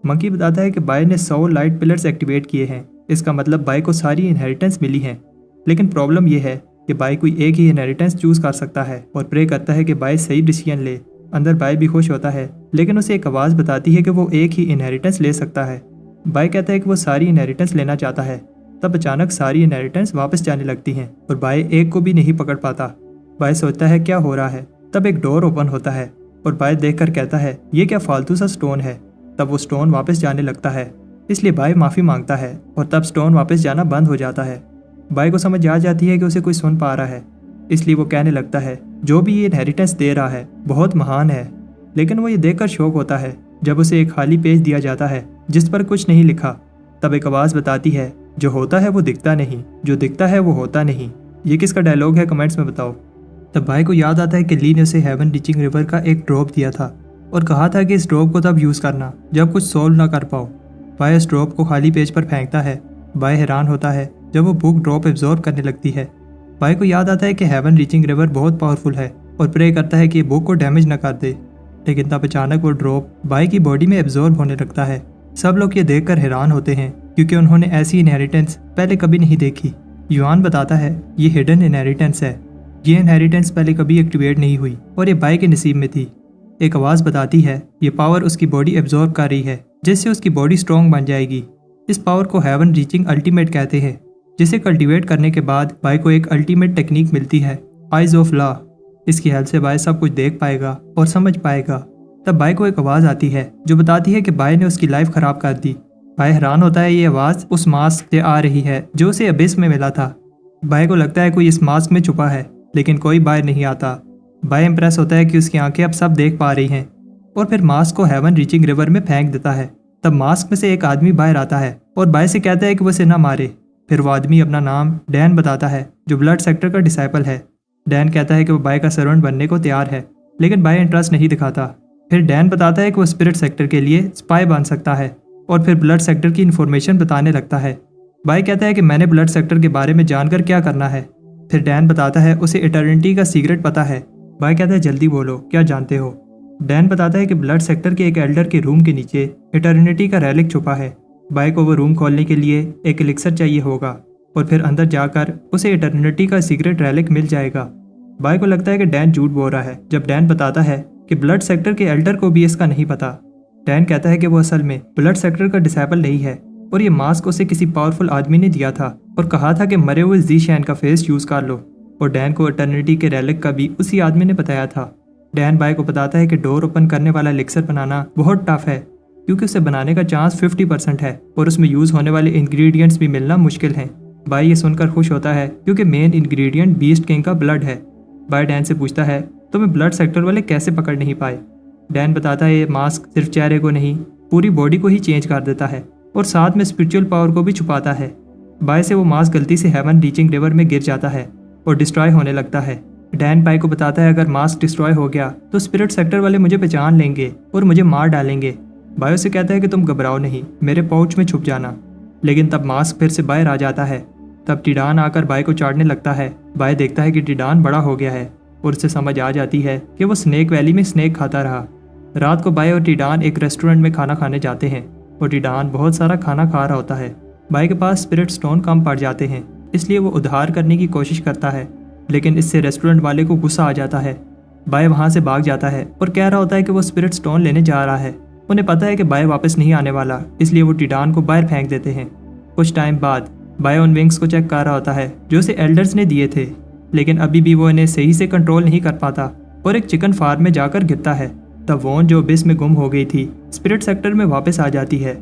A: मंकी बताता है कि बाय ने 100 लाइट पिलर्स एक्टिवेट किए हैं, इसका मतलब बाय को सारी इनहेरिटेंस मिली हैं। लेकिन प्रॉब्लम यह है कि बाय कोई एक ही इनहेरिटेंस चूज़ कर सकता है और प्रे करता है कि बाय सही डिसीजन ले। अंदर बाय भी खुश होता है, लेकिन उसे एक आवाज़ बताती है कि वो एक ही इनहेरिटेंस ले सकता है। बाय कहता है कि वो सारी इनहेरिटेंस लेना चाहता है। तब अचानक सारी इनहेरिटेंस वापस जाने लगती हैं और बाय एक को भी नहीं पकड़ पाता। बाय सोचता है क्या हो रहा है। तब एक डोर ओपन होता है और बाय देखकर कहता है ये क्या फालतू सा स्टोन है। तब वो स्टोन वापस जाने लगता है, इसलिए बाय माफ़ी मांगता है और तब स्टोन वापस जाना बंद हो जाता है। बाय को समझ आ जाती है कि उसे कोई सुन पा रहा है, इसलिए वो कहने लगता है जो भी ये इनहेरिटेंस दे रहा है बहुत महान है। लेकिन वो ये देखकर शौक होता है जब उसे एक खाली पेज दिया जाता है जिस पर कुछ नहीं लिखा। तब एक आवाज़ बताती है जो होता है वो दिखता नहीं, जो दिखता है वो होता नहीं। ये किसका डायलॉग है कमेंट्स में बताओ। तब बाय को याद आता है कि ली ने उसे हेवन रीचिंग रिवर का एक ड्रॉप दिया था और कहा था कि इस ड्रॉप को तब यूज़ करना जब कुछ सॉल्व ना कर पाओ। बाय इस ड्रॉप को खाली पेज पर फेंकता है। बाय हैरान होता है जब वो बुक ड्रॉप एब्जॉर्ब करने लगती है। बाय को याद आता है कि हेवन रीचिंग रिवर बहुत पावरफुल है और प्रे करता है कि बुक को डैमेज न कर दे। लेकिन तब अचानक वो ड्रॉप बाय की बॉडी में एब्जॉर्ब होने लगता है। सब लोग ये देखकर हैरान होते हैं क्योंकि उन्होंने ऐसी इनहेरिटेंस पहले कभी नहीं देखी। युआन बताता है ये हिडन इनहेरिटेंस है, ये इनहेरिटेंस पहले कभी एक्टिवेट नहीं हुई और ये बाय के नसीब में थी। एक आवाज़ बताती है ये पावर उसकी बॉडी एब्जॉर्ब कर रही है जिससे उसकी बॉडी स्ट्रॉन्ग बन जाएगी। इस पावर को हेवन रीचिंग अल्टीमेट कहते हैं, जिसे कल्टीवेट करने के बाद बाय को एक अल्टीमेट टेक्निक मिलती है, आइज ऑफ लॉ। इसकी हेल्प से बाय सब कुछ देख पाएगा और समझ पाएगा। तब बाय को एक आवाज़ आती है जो बताती है कि बाय ने उसकी लाइफ ख़राब कर दी। बाय हैरान होता है ये आवाज़ उस मास्क से आ रही है जो उसे अबिस में मिला था। बाय को लगता है कोई इस मास्क में छुपा है, लेकिन कोई बाहर नहीं आता। बाय इंप्रेस होता है कि उसकी आंखें अब सब देख पा रही हैं और फिर मास्क को हेवन रीचिंग रिवर में फेंक देता है। तब मास्क में से एक आदमी बाहर आता है और बाय से कहता है कि वो उसे ना मारे। फिर वो आदमी अपना नाम डैन बताता है जो ब्लड सेक्टर का डिसाइपल है। डैन कहता है कि वो बाय का सर्वेंट बनने को तैयार है, लेकिन बाय इंटरेस्ट नहीं दिखाता। फिर डैन बताता है कि वो स्पिरिट सेक्टर के लिए स्पाई बन सकता है और फिर ब्लड सेक्टर की इन्फॉर्मेशन बताने लगता है। बाय कहता है कि मैंने ब्लड सेक्टर के बारे में जानकर क्या करना है। फिर डैन बताता है उसे इटर्निटी का सीक्रेट पता है। बाय कहता है जल्दी बोलो क्या जानते हो। डैन बताता है कि ब्लड सेक्टर के एक एल्डर के रूम के नीचे इटर्निटी का रेलिक छुपा है। बाय को वो रूम खोलने के लिए एक एलिक्सर चाहिए होगा और फिर अंदर जाकर उसे इटर्निटी का सीक्रेट रेलिक मिल जाएगा। बाय को लगता है कि डैन झूठ बोल रहा है जब डैन बताता है कि ब्लड सेक्टर के एल्डर को भी इसका नहीं पता। डैन कहता है कि वो असल में ब्लड सेक्टर का डिसाइपल नहीं है और ये मास्क उसे किसी पावरफुल आदमी ने दिया था और कहा था कि मरे हुए जी शैन का फेस यूज़ कर लो। और डैन को इटर्निटी के रेलिक का भी उसी आदमी ने बताया था। डैन बाय को बताता है कि डोर ओपन करने वाला एलिक्सर बनाना बहुत टफ है क्योंकि उसे बनाने का चांस 50% है और उसमें यूज़ होने वाले इंग्रेडिएंट्स भी मिलना मुश्किल हैं। बाय ये सुनकर खुश होता है क्योंकि मेन इंग्रेडिएंट बीस्ट किंग का ब्लड है। बाय डैन से पूछता है तुम्हें ब्लड सेक्टर वाले कैसे पकड़ नहीं पाए। डैन बताता है ये मास्क सिर्फ चेहरे को नहीं पूरी बॉडी को ही चेंज कर देता है और साथ में स्पिरिचुअल पावर को भी छुपाता है। बाय से वो मास्क गलती से हेवन रीचिंग रिवर में गिर जाता है और डिस्ट्रॉय होने लगता है। डैन बाय को बताता है अगर मास्क डिस्ट्रॉय हो गया तो स्पिरिट सेक्टर वाले मुझे पहचान लेंगे और मुझे मार डालेंगे। बायो से कहता है कि तुम घबराओ नहीं, मेरे पाउच में छुप जाना। लेकिन तब मास्क फिर से बाहर आ जाता है। तब टिडान आकर बाय को चाटने लगता है। बाय देखता है कि टिडान बड़ा हो गया है और उसे समझ आ जाती है कि वो स्नेक वैली में स्नेक खाता रहा। रात को बाय और टिडान एक रेस्टोरेंट में खाना खाने जाते हैं और टिडान बहुत सारा खाना खा रहा होता है। बाय के पास स्पिरिट स्टोन कम पड़ जाते हैं, इसलिए वो उधार करने की कोशिश करता है, लेकिन इससे रेस्टोरेंट वाले को गुस्सा आ जाता है। बाय वहाँ से भाग जाता है और कह रहा होता है कि वो स्पिरिट स्टोन लेने जा रहा है। उन्हें पता है कि बाय वापस नहीं आने वाला, इसलिए वो टिडान को बाहर फेंक देते हैं। कुछ टाइम बाद बाय उन विंग्स को चेक कर रहा होता है जो उसे एल्डर्स ने दिए थे, लेकिन अभी भी वो इन्हें सही से कंट्रोल नहीं कर पाता और एक चिकन फार्म में जाकर गिरता है। तब वॉन जो अबिस में गुम हो गई थी स्पिरिट सेक्टर में वापस आ जाती है।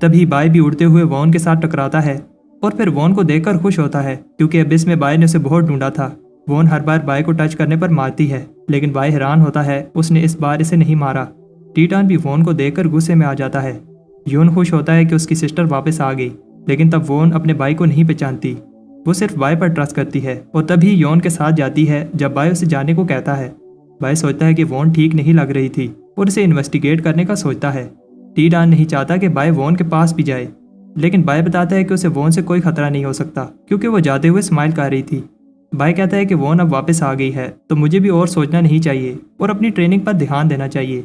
A: तभी बाय भी उड़ते हुए वॉन के साथ टकराता है और फिर वॉन को देखकर खुश होता है क्योंकि अबिस में बाय ने उसे बहुत ढूंढा था। वॉन हर बार बाय को टच करने पर मारती है, लेकिन बाय हैरान होता है उसने इस बार इसे नहीं मारा। टिडान भी वॉन को देखकर गुस्से में आ जाता है। योन खुश होता है कि उसकी सिस्टर वापस आ गई, लेकिन तब वॉन अपने बाय को नहीं पहचानती। वो सिर्फ बाय पर ट्रस्ट करती है और तभी योन के साथ जाती है जब बाय उसे जाने को कहता है। बाय सोचता है कि वॉन ठीक नहीं लग रही थी और उसे इन्वेस्टिगेट करने का सोचता है। टिडान नहीं चाहता कि बाय वॉन के पास भी जाए, लेकिन बाय बताता है कि उसे वॉन से कोई खतरा नहीं हो सकता क्योंकि वो जाते हुए स्माइल कर रही थी। बाय कहता है कि वॉन अब वापस आ गई है तो मुझे भी और सोचना नहीं चाहिए और अपनी ट्रेनिंग पर ध्यान देना चाहिए।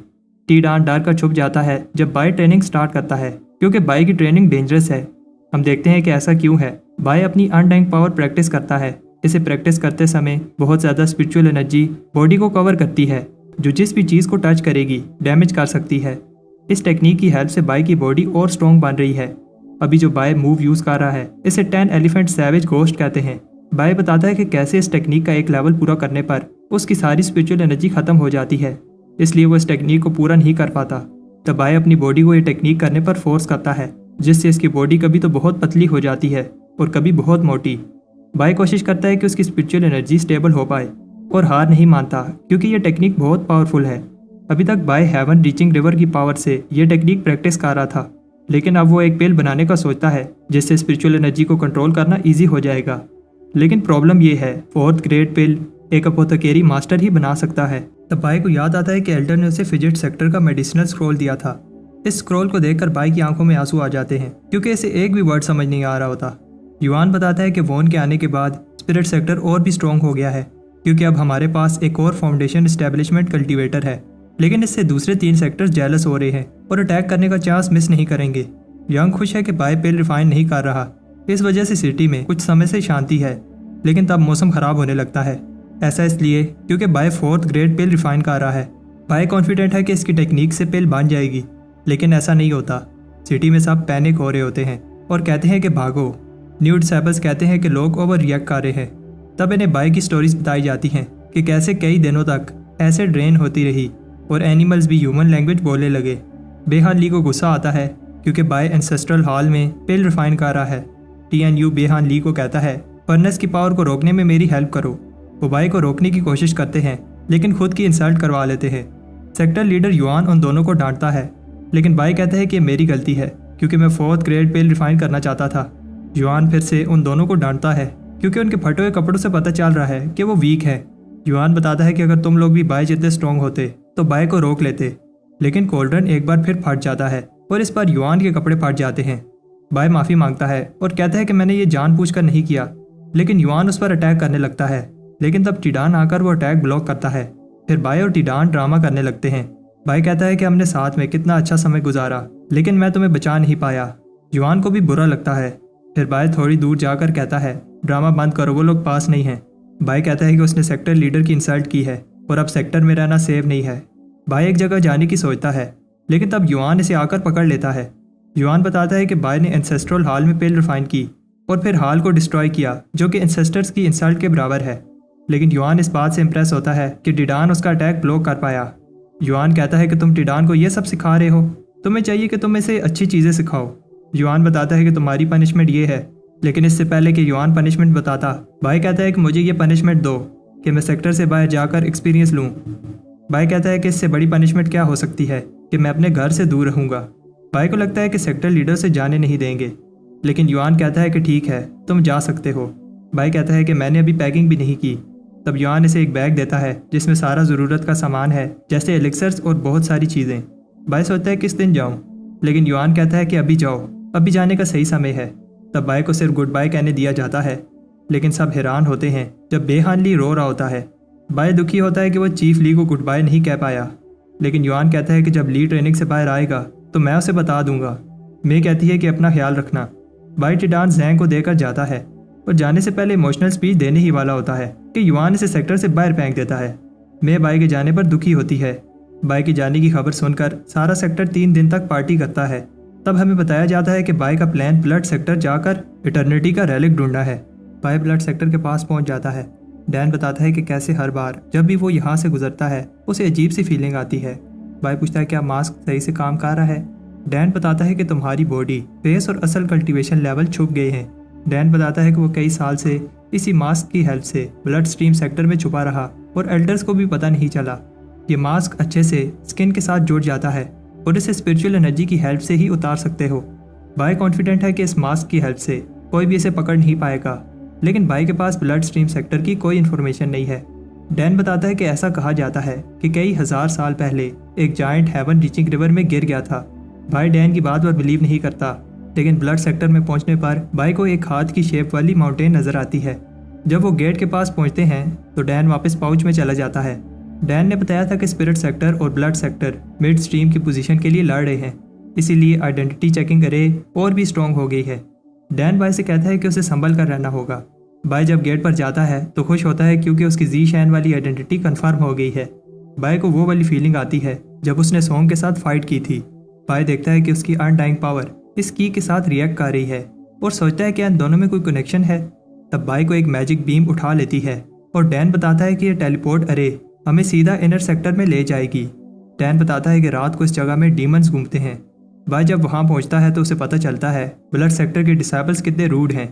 A: टिडान डर कर छुप जाता है जब बाय ट्रेनिंग स्टार्ट करता है क्योंकि बाय की ट्रेनिंग डेंजरस है। हम देखते हैं कि ऐसा क्यों है। बाय अपनी अनडैंक पावर प्रैक्टिस करता है। इसे प्रैक्टिस करते समय बहुत ज़्यादा स्पिरिचुअल एनर्जी बॉडी को कवर करती है जो जिस भी चीज़ को टच करेगी डैमेज कर सकती है। इस टेक्निक की हेल्प से बाय की बॉडी और स्ट्रॉन्ग बन रही है। अभी जो बाय मूव यूज़ कर रहा है इसे 10 एलिफेंट सैवेज घोस्ट कहते हैं। बाय बताता है कि कैसे इस टेक्निक का एक लेवल पूरा करने पर उसकी सारी स्पिरिचुअल एनर्जी खत्म हो जाती है, इसलिए वो इस टेक्निक को पूरा नहीं कर पाता। तब बाय अपनी बॉडी को ये टेक्निक करने पर फोर्स करता है, जिससे इसकी बॉडी कभी तो बहुत पतली हो जाती है और कभी बहुत मोटी। बाय कोशिश करता है कि उसकी स्पिरिचुअल एनर्जी स्टेबल हो पाए और हार नहीं मानता क्योंकि ये टेक्निक बहुत पावरफुल है। अभी तक बाय हेवन रीचिंग रिवर की पावर से ये टेक्निक प्रैक्टिस कर रहा था, लेकिन अब वो एक पिल बनाने का सोचता है जिससे स्पिरिचुअल एनर्जी को कंट्रोल करना ईजी हो जाएगा। लेकिन प्रॉब्लम ये है 4th ग्रेड पिल एक अपोथेकेरी मास्टर ही बना सकता है। तब बाय को याद आता है कि एल्डर ने उसे फिजिट सेक्टर का मेडिसिनल स्क्रॉल दिया था। इस स्क्रॉल को देखकर बाय की आंखों में आंसू आ जाते हैं क्योंकि इसे एक भी वर्ड समझ नहीं आ रहा होता। युआन बताता है कि वॉन के आने के बाद स्पिरिट सेक्टर और भी स्ट्रॉन्ग हो गया है क्योंकि अब हमारे पास एक और फाउंडेशन एस्टेब्लिशमेंट कल्टीवेटर है, लेकिन इससे दूसरे 3 सेक्टर्स जेलस हो रहे हैं और अटैक करने का चांस मिस नहीं करेंगे। यंग खुश है कि बाय पिल रिफाइन नहीं कर रहा, इस वजह से सिटी में कुछ समय से शांति है, लेकिन तब मौसम खराब होने लगता है। ऐसा इसलिए क्योंकि बाय 4th ग्रेड पिल रिफाइन कर रहा है। बाय कॉन्फिडेंट है कि इसकी टेक्निक से पिल बन जाएगी, लेकिन ऐसा नहीं होता। सिटी में सब पैनिक हो रहे होते हैं और कहते हैं कि भागो। न्यू डिसेबल्स कहते हैं कि लोग ओवर रिएक्ट कर रहे हैं। तब इन्हें बाय की स्टोरीज बताई जाती हैं कि कैसे कई दिनों तक ऐसे ड्रेन होती रही और एनिमल्स भी ह्यूमन लैंग्वेज बोलने लगे। बेहान ली को गुस्सा आता है क्योंकि बाय एंसेस्ट्रल हॉल में पिल रिफाइन कर रहा है। TNU बेहान ली को कहता है फर्नेस की पावर को रोकने में मेरी हेल्प करो। वो बाय को रोकने की कोशिश करते हैं, लेकिन खुद की इंसल्ट करवा लेते हैं। सेक्टर लीडर युआन उन दोनों को डांटता है, लेकिन बाय कहता है कि मेरी गलती है क्योंकि मैं 4th ग्रेड पिल रिफाइन करना चाहता था। युआन फिर से उन दोनों को डांटता है क्योंकि उनके फटे हुए कपड़ों से पता चल रहा है कि वो वीक है। युआन बताता है कि अगर तुम लोग भी बाय जितने स्ट्रॉन्ग होते तो बाय को रोक लेते, लेकिन कोल्ड्रन एक बार फिर फट जाता है और इस बार युआन के कपड़े फट जाते हैं। बाय माफ़ी मांगता है और कहता है कि मैंने ये जानबूझकर नहीं किया, लेकिन युआन उस पर अटैक करने लगता है। लेकिन तब टिडान आकर वो अटैक ब्लॉक करता है। फिर बाय और टिडान ड्रामा करने लगते हैं। बाय कहता है कि हमने साथ में कितना अच्छा समय गुजारा, लेकिन मैं तुम्हें बचा नहीं पाया। युआन को भी बुरा लगता है। फिर बाय थोड़ी दूर जाकर कहता है ड्रामा बंद करो, वो लोग पास नहीं हैं। बाय कहता है कि उसने सेक्टर लीडर की इंसल्ट की है और अब सेक्टर में रहना सेफ नहीं है। बाय एक जगह जाने की सोचता है, लेकिन तब युआन इसे आकर पकड़ लेता है। युआन बताता है कि बाय ने एंसेस्ट्रल हॉल में पिल रिफाइन की और फिर हॉल को डिस्ट्रॉय किया, जो कि एंसेस्टर्स की इंसल्ट के बराबर है। लेकिन युआन इस बात से इंप्रेस होता है कि टिडान उसका अटैक ब्लॉक कर पाया। युआन कहता है कि तुम टिडान को ये सब सिखा रहे हो, तुम्हें चाहिए कि तुम इसे अच्छी चीज़ें सिखाओ। युआन बताता है कि तुम्हारी पनिशमेंट ये है, लेकिन इससे पहले कि युआन पनिशमेंट बताता, बाय कहता है कि मुझे ये पनिशमेंट दो। कि मैं सेक्टर से बाहर जाकर एक्सपीरियंस लूँ। बाय कहता है कि इससे बड़ी पनिशमेंट क्या हो सकती है कि मैं अपने घर से दूर रहूँगा। बाय को लगता है कि सेक्टर लीडर से जाने नहीं देंगे, लेकिन युआन कहता है कि ठीक है, तुम जा सकते हो। बाय कहता है कि मैंने अभी पैकिंग भी नहीं की। तब युआन इसे एक बैग देता है जिसमें सारा ज़रूरत का सामान है, जैसे एलिक्सर्स और बहुत सारी चीज़ें। बाय सोचता है किस दिन जाऊँ, लेकिन युआन कहता है कि अभी जाओ, अभी जाने का सही समय है। तब बाय को सिर्फ गुड बाय कहने दिया जाता है, लेकिन सब हैरान होते हैं जब बेहान ली रो रहा होता है। बाय दुखी होता है कि वो चीफ ली को गुड बाय नहीं कह पाया, लेकिन युआन कहता है कि जब ली ट्रेनिंग से बाहर आएगा तो मैं उसे बता दूंगा। मे कहती है कि अपना ख्याल रखना। बाय टिडान जैंग को देकर जाता है और जाने से पहले इमोशनल स्पीच देने ही वाला होता है कि युआन इसे सेक्टर से बाहर फेंक देता है। मे बाय के जाने पर दुखी होती है। बाय के जाने की खबर सुनकर सारा सेक्टर 3 दिन तक पार्टी करता है। तब हमें बताया जाता है कि बाय का प्लान ब्लड सेक्टर जाकर इटर्निटी का रेलिक ढूंढना है। बाय ब्लड सेक्टर के पास पहुंच जाता है। डैन बताता है कि कैसे हर बार जब भी वो यहाँ से गुजरता है उसे अजीब सी फीलिंग आती है। बाय पूछता है क्या मास्क सही से काम कर रहा है। डैन बताता है कि तुम्हारी बॉडी, फेस और असल कल्टीवेशन लेवल छुप गए हैं। डैन बताता है कि वो कई साल से इसी मास्क की हेल्प से ब्लड स्ट्रीम सेक्टर में छुपा रहा और एल्डर्स को भी पता नहीं चला। ये मास्क अच्छे से स्किन के साथ जुड़ जाता है और इसे स्पिरिचुअल एनर्जी की हेल्प से ही उतार सकते हो। बाय कॉन्फिडेंट है कि इस मास्क की हेल्प से कोई भी इसे पकड़ नहीं पाएगा, लेकिन बाय के पास ब्लड स्ट्रीम सेक्टर की कोई इन्फॉर्मेशन नहीं है। डैन बताता है कि ऐसा कहा जाता है कि कई हजार साल पहले एक जायंट हेवन रीचिंग रिवर में गिर गया था। बाय डैन की बात पर बिलीव नहीं करता, लेकिन ब्लड सेक्टर में पहुंचने पर बाय को एक हाथ की शेप वाली माउंटेन नजर आती है। जब वो गेट के पास पहुंचते हैं तो डैन वापस पाउच में चला जाता है। डैन ने बताया था कि स्पिरिट सेक्टर और ब्लड सेक्टर मिड स्ट्रीम की पोजीशन के लिए लड़ रहे हैं, इसीलिए आइडेंटिटी चेकिंग अरे और भी स्ट्रॉन्ग हो गई है। डैन बाय से कहता है कि उसे संभल कर रहना होगा। बाय जब गेट पर जाता है तो खुश होता है क्योंकि उसकी जी शैन वाली आइडेंटिटी कंफर्म हो गई है। बाय को वो वाली फीलिंग आती है जब उसने सोंग के साथ फाइट की थी। बाय देखता है कि उसकी अनडाइंग पावर इस की के साथ रिएक्ट कर रही है और सोचता है कि इन दोनों में कोई कनेक्शन है। तब बाय को एक मैजिक बीम उठा लेती है और डैन बताता है कि यह टेलीपोर्ट अरे हमें सीधा इनर सेक्टर में ले जाएगी। डैन बताता है कि रात को इस जगह में डीमंस घूमते हैं। बाय जब वहां पहुंचता है तो उसे पता चलता है ब्लड सेक्टर के डिसेबल्स कितने रूड हैं।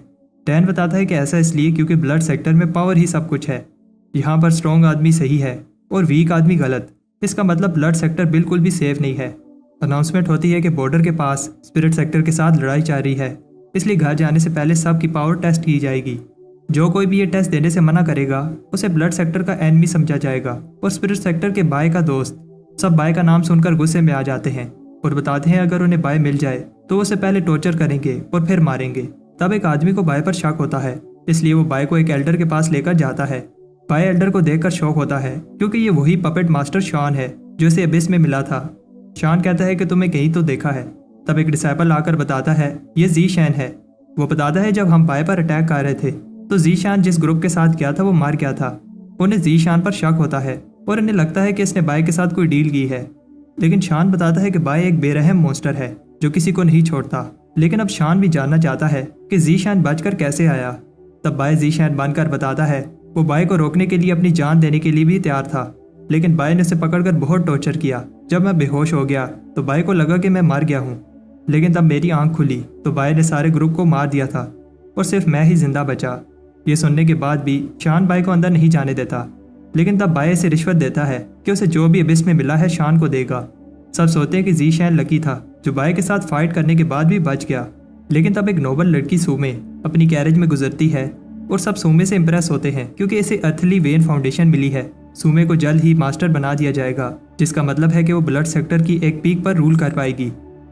A: डैन बताता है कि ऐसा इसलिए क्योंकि ब्लड सेक्टर में पावर ही सब कुछ है। यहाँ पर स्ट्रॉन्ग आदमी सही है और वीक आदमी गलत। इसका मतलब ब्लड सेक्टर बिल्कुल भी सेफ नहीं है। अनाउंसमेंट होती है कि बॉर्डर के पास स्पिरिट सेक्टर के साथ लड़ाई चल रही है, इसलिए घर जाने से पहले सबकी पावर टेस्ट की जाएगी। जो कोई भी ये टेस्ट देने से मना करेगा उसे ब्लड सेक्टर का एनिमी समझा जाएगा और स्पिरिट सेक्टर के बाय का दोस्त सब बाय का नाम सुनकर गुस्से में आ जाते हैं और बताते हैं अगर उन्हें बाय मिल जाए तो उसे पहले टॉर्चर करेंगे और फिर मारेंगे। तब एक आदमी को बाय पर शक होता है, इसलिए वो बाय को एक एल्डर के पास लेकर जाता है। बाय एल्डर को देखकर शौक होता है क्योंकि ये वही पपेट मास्टर शॉन है जो इसे अबिस में मिला था। शॉन कहता है कि तुम्हें कहीं तो देखा है। तब एक डिसाइपल आकर बताता है ये जी शैन है। वो बताता है जब हम बाय पर अटैक कर रहे थे तो जी शान जिस ग्रुप के साथ गया था वो मार गया था। उन्हें जी शान पर शक होता है और उन्हें लगता है कि इसने बाय के साथ कोई डील की है, लेकिन शान बताता है कि बाय एक बेरहम मॉन्स्टर है जो किसी को नहीं छोड़ता। लेकिन अब शान भी जानना चाहता है कि जी शान बचकर कैसे आया। तब बाय जी शान बनकर बताता है वो बाय को रोकने के लिए अपनी जान देने के लिए भी तैयार था, लेकिन बाय ने उसे पकड़कर बहुत टॉर्चर किया। जब मैं बेहोश हो गया तो बाय को लगा कि मैं मर गया हूँ, लेकिन तब मेरी आंख खुली तो बाय ने सारे ग्रुप को मार दिया था और सिर्फ मैं ही जिंदा बचा। ये सुनने के बाद भी शान बाय को अंदर नहीं जाने देता, लेकिन तब बाय से रिश्वत देता है कि उसे जो भी अबिस में मिला है शान को देगा। सब सोचते हैं कि जी शैन लकी था जो बाय के साथ फाइट करने के बाद भी बच गया। लेकिन तब एक नोबल लड़की सूमे अपनी कैरेज में गुजरती है और सब सूमे से इम्प्रेस होते हैं क्योंकि इसे अर्थली वेन फाउंडेशन मिली है। सूमे को जल्द ही मास्टर बना दिया जाएगा, जिसका मतलब है कि वो ब्लड सेक्टर की एक पीक पर रूल कर पाएगी।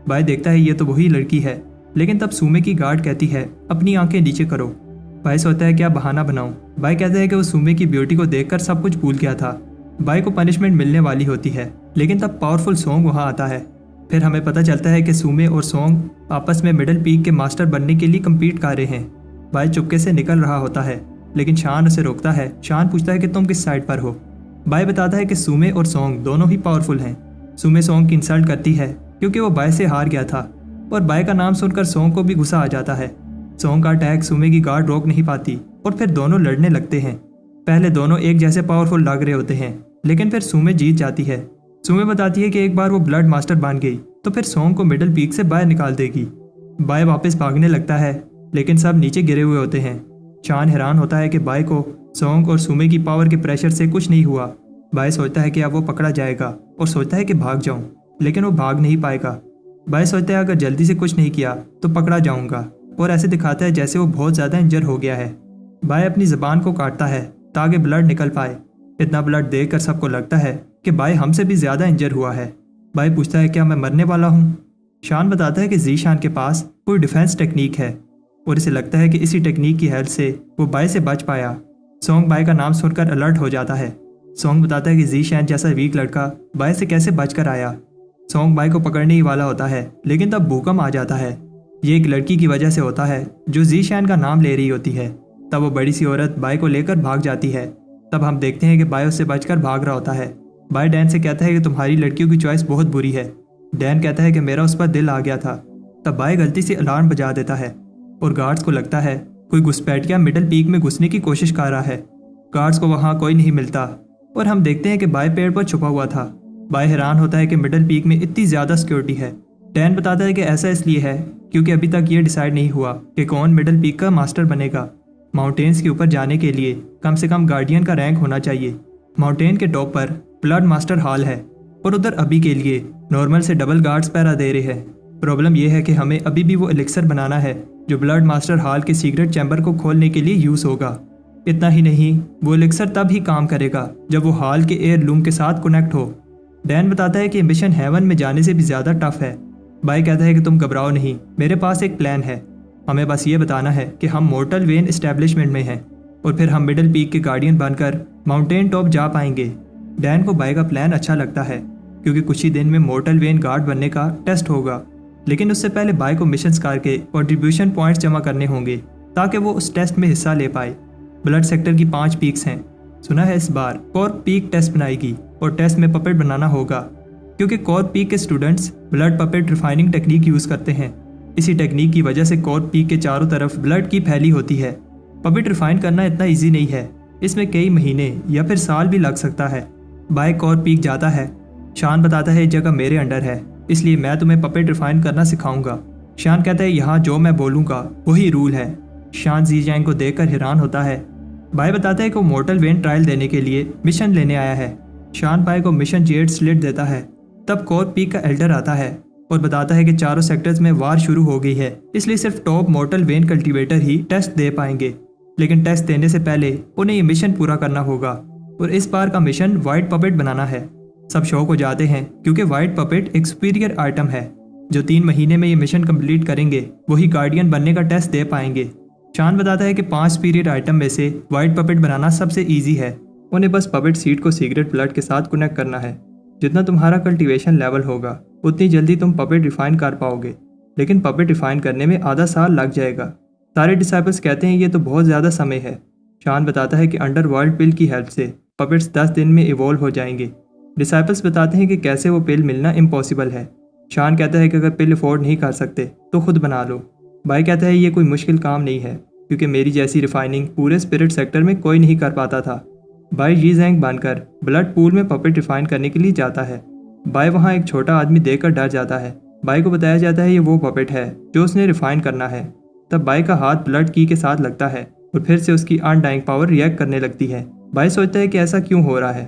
A: बाय देखता है ये तो वही लड़की है, लेकिन तब सूमे की गार्ड कहती है अपनी आंखें नीचे करो। बाय सोचता है क्या बहाना बनाऊं। बाय कहता है कि वो सूमे की ब्यूटी को देखकर सब कुछ भूल गया था। बाय को पनिशमेंट मिलने वाली होती है, लेकिन तब पावरफुल सोंग वहां आता है। फिर हमें पता चलता है कि सूमे और सोंग आपस में मिडल पीक के मास्टर बनने के लिए कम्पीट कर रहे हैं। बाय चुपके से निकल रहा होता है, लेकिन शान उसे रोकता है। शान पूछता है कि तुम किस साइड पर हो। बाय बताता है कि सूमे और सोंग दोनों ही पावरफुल हैं। सूमे सोंग की इंसल्ट करती है क्योंकि वो बाय से हार गया था और बाय का नाम सुनकर सोंग को भी गुस्सा आ जाता है। सोंग का अटैक सूमे की गार्ड रोक नहीं पाती और फिर दोनों लड़ने लगते हैं। पहले दोनों एक जैसे पावरफुल लग रहे होते हैं, लेकिन फिर सूमे जीत जाती है। सूमे बताती है कि एक बार वो ब्लड मास्टर बन गई तो फिर सोंग को मिडल पीक से बाहर निकाल देगी। बाय वापस भागने लगता है, लेकिन सब नीचे गिरे हुए होते हैं। शान हैरान होता है कि बाय को सोंग और सुमे की पावर के प्रेशर से कुछ नहीं हुआ। बाय सोचता है कि अब वो पकड़ा जाएगा और सोचता है कि भाग जाऊं, लेकिन वो भाग नहीं पाएगा। बाय सोचता है अगर जल्दी से कुछ नहीं किया तो पकड़ा जाऊंगा, और ऐसे दिखाता है जैसे वो बहुत ज़्यादा इंजर हो गया है। बाय अपनी ज़बान को काटता है ताकि ब्लड निकल पाए। इतना ब्लड देखकर सबको लगता है कि बाय हमसे भी ज़्यादा इंजर हुआ है। बाय पूछता है क्या मैं मरने वाला हूँ। शान बताता है कि ज़ीशान के पास कोई डिफेंस टेक्निक है और इसे लगता है कि इसी टेक्निक की हेल्प से वो बाय से बच पाया। सोंग बाय का नाम सुनकर अलर्ट हो जाता है। सोंग बताता है कि ज़ीशान जैसा वीक लड़का बाय से कैसे बचकर आया। सोंग बाय को पकड़ने ही वाला होता है, लेकिन तब भूकंप आ जाता है। ये एक लड़की की वजह से होता है जो ज़ीशान का नाम ले रही होती है। तब वो बड़ी सी औरत बाय को लेकर भाग जाती है। तब हम देखते हैं कि बाय उससे बचकर भाग रहा होता है। बाय डैन से कहता है कि तुम्हारी लड़कियों की चॉइस बहुत बुरी है। डैन कहता है कि मेरा उस पर दिल आ गया था। तब बाय गलती से अलार्म बजा देता है और गार्ड्स को लगता है कोई घुसपैठिया मिडल पीक में घुसने की कोशिश कर रहा है। गार्ड्स को वहाँ कोई नहीं मिलता और हम देखते हैं कि बाय पेड़ पर छुपा हुआ था। बाय हैरान होता है कि मिडल पीक में इतनी ज़्यादा सिक्योरिटी है। डैन बताता है कि ऐसा इसलिए है क्योंकि अभी तक ये डिसाइड नहीं हुआ कि कौन मिडल पीक का मास्टर बनेगा। माउंटेन्स के ऊपर जाने के लिए कम से कम गार्डियन का रैंक होना चाहिए। माउंटेन के टॉप पर ब्लड मास्टर हॉल है और उधर अभी के लिए नॉर्मल से डबल गार्ड्स पहरा दे रहे हैं। प्रॉब्लम यह है कि हमें अभी भी वो एलिक्सर बनाना है जो ब्लड मास्टर हॉल के सीक्रेट चैम्बर को खोलने के लिए यूज़ होगा। इतना ही नहीं, वो एलिक्सर तब ही काम करेगा जब वो हॉल के एयर लूम के साथ कनेक्ट हो। डैन बताता है कि मिशन हेवन में जाने से भी ज़्यादा टफ है। बाय कहता है कि तुम घबराओ नहीं, मेरे पास एक प्लान है। हमें बस ये बताना है कि हम मोर्टल वेन एस्टेब्लिशमेंट में हैं और फिर हम मिडल पीक के गार्डियन बनकर माउंटेन टॉप जा पाएंगे। डैन को बाय का प्लान अच्छा लगता है क्योंकि कुछ ही दिन में मोर्टल वेन गार्ड बनने का टेस्ट होगा, लेकिन उससे पहले बाय को मिशंस करके कंट्रीब्यूशन पॉइंट्स जमा करने होंगे ताकि वो उस टेस्ट में हिस्सा ले पाए। ब्लड सेक्टर की 5 पीक्स हैं। सुना है इस बार कोर पीक टेस्ट बनाएगी और टेस्ट में पपेट बनाना होगा क्योंकि कोर पीक के students blood puppet refining technique use करते हैं। इसी टेक्निक की वजह से कोर पीक के चारों तरफ ब्लड की फैली होती है। पपेट रिफाइन करना इतना ईजी नहीं है, इसमें कई महीने या फिर साल भी लग सकता है। बाय कोर पीक जाता है। शान बताता है ये जगह मेरे अंडर है, इसलिए मैं तुम्हें पपेट रिफाइन करना सिखाऊंगा। शान कहता है यहाँ जो मैं बोलूँगा वही रूल है। शान ज़ीजैंग को देखकर हैरान होता है। बाय बताता है कि वो मोर्टल वेन ट्रायल देने के लिए मिशन लेने आया है। शान बाय को मिशन जेड स्लिट देता है। तब कोर पीक का एल्डर आता है और बताता है कि चारों सेक्टर्स में वार शुरू हो गई है, इसलिए सिर्फ टॉप मोर्टल वेन कल्टीवेटर ही टेस्ट दे पाएंगे। लेकिन टेस्ट देने से पहले उन्हें ये मिशन पूरा करना होगा और इस बार का मिशन वाइट पपेट बनाना है। सब शौक हो जाते हैं क्योंकि वाइट पपेट एक सुपीरियर आइटम है। जो 3 महीने में ये मिशन कंप्लीट करेंगे वही गार्डियन बनने का टेस्ट दे पाएंगे। शान बताता है कि 5 सुपीरियर आइटम में से वाइट पपेट बनाना सबसे ईजी है। उन्हें बस पपेट सीड को सीक्रेट ब्लड के साथ कनेक्ट करना है। जितना तुम्हारा कल्टीवेशन लेवल होगा उतनी जल्दी तुम पपेट रिफाइन कर पाओगे, लेकिन पपेट रिफाइन करने में आधा साल लग जाएगा। सारे डिसाइपल्स कहते हैं ये तो बहुत ज़्यादा समय है। शान बताता है कि अंडरवर्ल्ड पिल की हेल्प से पपेट्स 10 दिन में इवॉल्व हो जाएंगे। डिसाइपल्स बताते हैं कि कैसे वो पिल मिलना इम्पॉसिबल है। शान कहता है कि अगर पिल अफोर्ड नहीं कर सकते तो खुद बना लो। बाय कहता है ये कोई मुश्किल काम नहीं है क्योंकि मेरी जैसी रिफाइनिंग पूरे स्पिरिट सेक्टर में कोई नहीं कर पाता था। बाय ज़ीजैंग बनकर ब्लड पूल में पपेट रिफाइन करने के लिए जाता है। बाय वहाँ एक छोटा आदमी देखकर डर जाता है। बाय को बताया जाता है ये वो पपेट है जो उसने रिफाइन करना है। तब बाय का हाथ ब्लड की के साथ लगता है और फिर से उसकी अनडाइंग पावर रिएक्ट करने लगती है। बाय सोचता है कि ऐसा क्यों हो रहा है।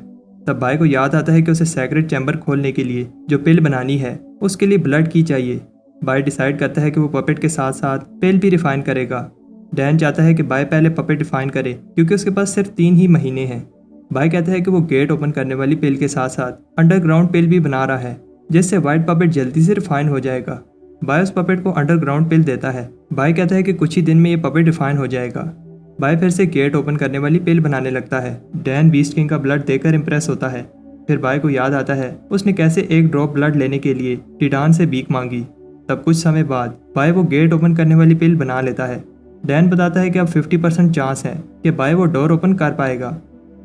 A: तब बाय को याद आता है कि उसे सेक्रेट चैम्बर खोलने के लिए जो पिल बनानी है उसके लिए ब्लड की चाहिए। बाय डिसाइड करता है कि वो पपेट के साथ साथ पिल भी रिफाइन करेगा। डैन चाहता है कि बाय पहले पपेट रिफाइन करे क्योंकि उसके पास सिर्फ 3 ही महीने हैं। बाय कहता है कि वो गेट ओपन करने वाली पिल के साथ साथ अंडरग्राउंड पिल भी बना रहा है जिससे वाइट पपेट जल्दी से रिफाइन हो जाएगा। बाय उस पपेट को अंडरग्राउंड पिल देता है। बाय कहता है कि कुछ ही दिन में ये पपेट रिफाइन हो जाएगा। बाय फिर से गेट ओपन करने वाली पिल बनाने लगता है। डैन बीस्ट किंग का ब्लड देकर इंप्रेस होता है। फिर बाय को याद आता है उसने कैसे एक ड्रॉप ब्लड लेने के लिए टिडान से भीख मांगी। तब कुछ समय बाद बाय वो गेट ओपन करने वाली पिल बना लेता है। डैन बताता है कि अब 50% चांस है कि बाय वो डोर ओपन कर पाएगा,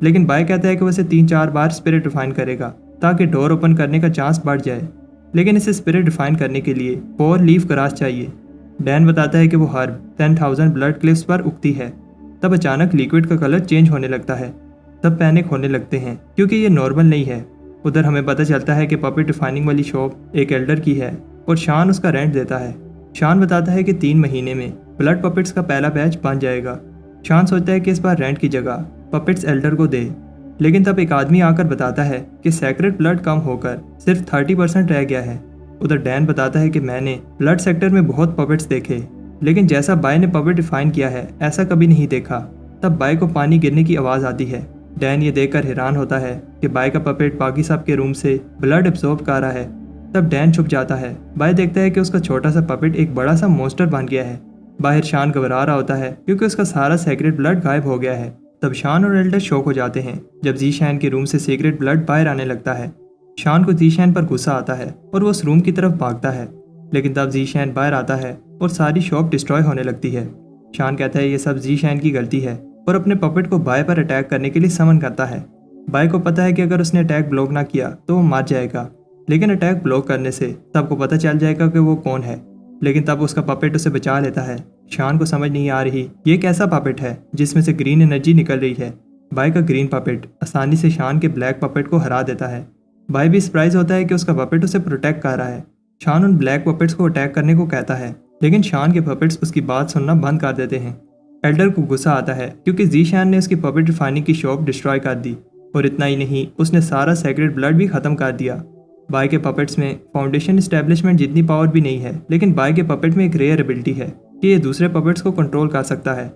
A: लेकिन बाय कहता है कि वैसे 3-4 बार स्पिरिट रिफाइन करेगा ताकि डोर ओपन करने का चांस बढ़ जाए, लेकिन इसे स्पिरिट रिफाइन करने के लिए 4 लीफ ग्रास चाहिए। डैन बताता है कि वो हर्ब 10,000 ब्लड क्लिफ्स पर उगती है। तब अचानक लिक्विड का कलर चेंज होने लगता है। तब पैनिक होने लगते हैं क्योंकि ये नॉर्मल नहीं है। उधर हमें पता चलता है कि पपेट रिफाइनिंग वाली शॉप एक एल्डर की है और शान उसका रेंट देता है। शान बताता है कि 3 महीने में ब्लड पपेट्स का पहला बैच बन जाएगा। शान सोचता है कि इस बार रेंट की जगह पपेट्स एल्डर को दे। लेकिन तब एक आदमी आकर बताता है कि सेक्रेट ब्लड कम होकर सिर्फ 30% रह गया है। उधर डैन बताता है कि मैंने ब्लड सेक्टर में बहुत पपेट्स देखे, लेकिन जैसा बाय ने पपेट डिफाइन किया है ऐसा कभी नहीं देखा। तब बाय को पानी गिरने की आवाज़ आती है। डैन ये देखकर हैरान होता है कि बाय का पपेट बाकी सब के रूम से ब्लड एब्जॉर्ब कर रहा है। तब डैन छुप जाता है। बाय देखता है कि उसका छोटा सा पपेट एक बड़ा सा मॉन्स्टर बन गया है। बाहर शान घबरा रहा होता है क्योंकि उसका सारा सीक्रेट ब्लड गायब हो गया है। तब शान और एल्डर शॉक हो जाते हैं जब जीशैन के रूम से सीक्रेट ब्लड बाहर आने लगता है। शान को जीशैन पर गुस्सा आता है और वो उस रूम की तरफ भागता है, लेकिन तब जीशैन बाहर आता है और सारी शॉप डिस्ट्रॉय होने लगती है। शान कहता है ये सब जीशैन की गलती है और अपने पपेट को बाय पर अटैक करने के लिए समन करता है। बाय को पता है कि अगर उसने अटैक ब्लॉक ना किया तो वो मार जाएगा, लेकिन अटैक ब्लॉक करने से सबको पता चल जाएगा कि वो कौन है। लेकिन तब उसका पपेट उसे बचा लेता है। शान को समझ नहीं आ रही ये कैसा पपेट है जिसमें से ग्रीन एनर्जी निकल रही है। बाय का ग्रीन पपेट आसानी से शान के ब्लैक पपेट को हरा देता है। बाय भी सरप्राइज होता है कि उसका पपेट उसे प्रोटेक्ट कर रहा है। शान उन ब्लैक पपेट्स को अटैक करने को कहता है, लेकिन शान के पपेट्स उसकी बात सुनना बंद कर देते हैं। एल्डर को गुस्सा आता है क्योंकि जीशैन ने उसकी पपेट रिफाइनिंग की शॉप डिस्ट्रॉय कर दी, और इतना ही नहीं उसने सारा सेक्रेट ब्लड भी खत्म कर दिया। बाय के पपेट्स में फाउंडेशन एस्टेब्लिशमेंट जितनी पावर भी नहीं है, लेकिन बाय के पपेट में एक रेयर एबिलिटी है कि ये दूसरे पपेट्स को कंट्रोल कर सकता है।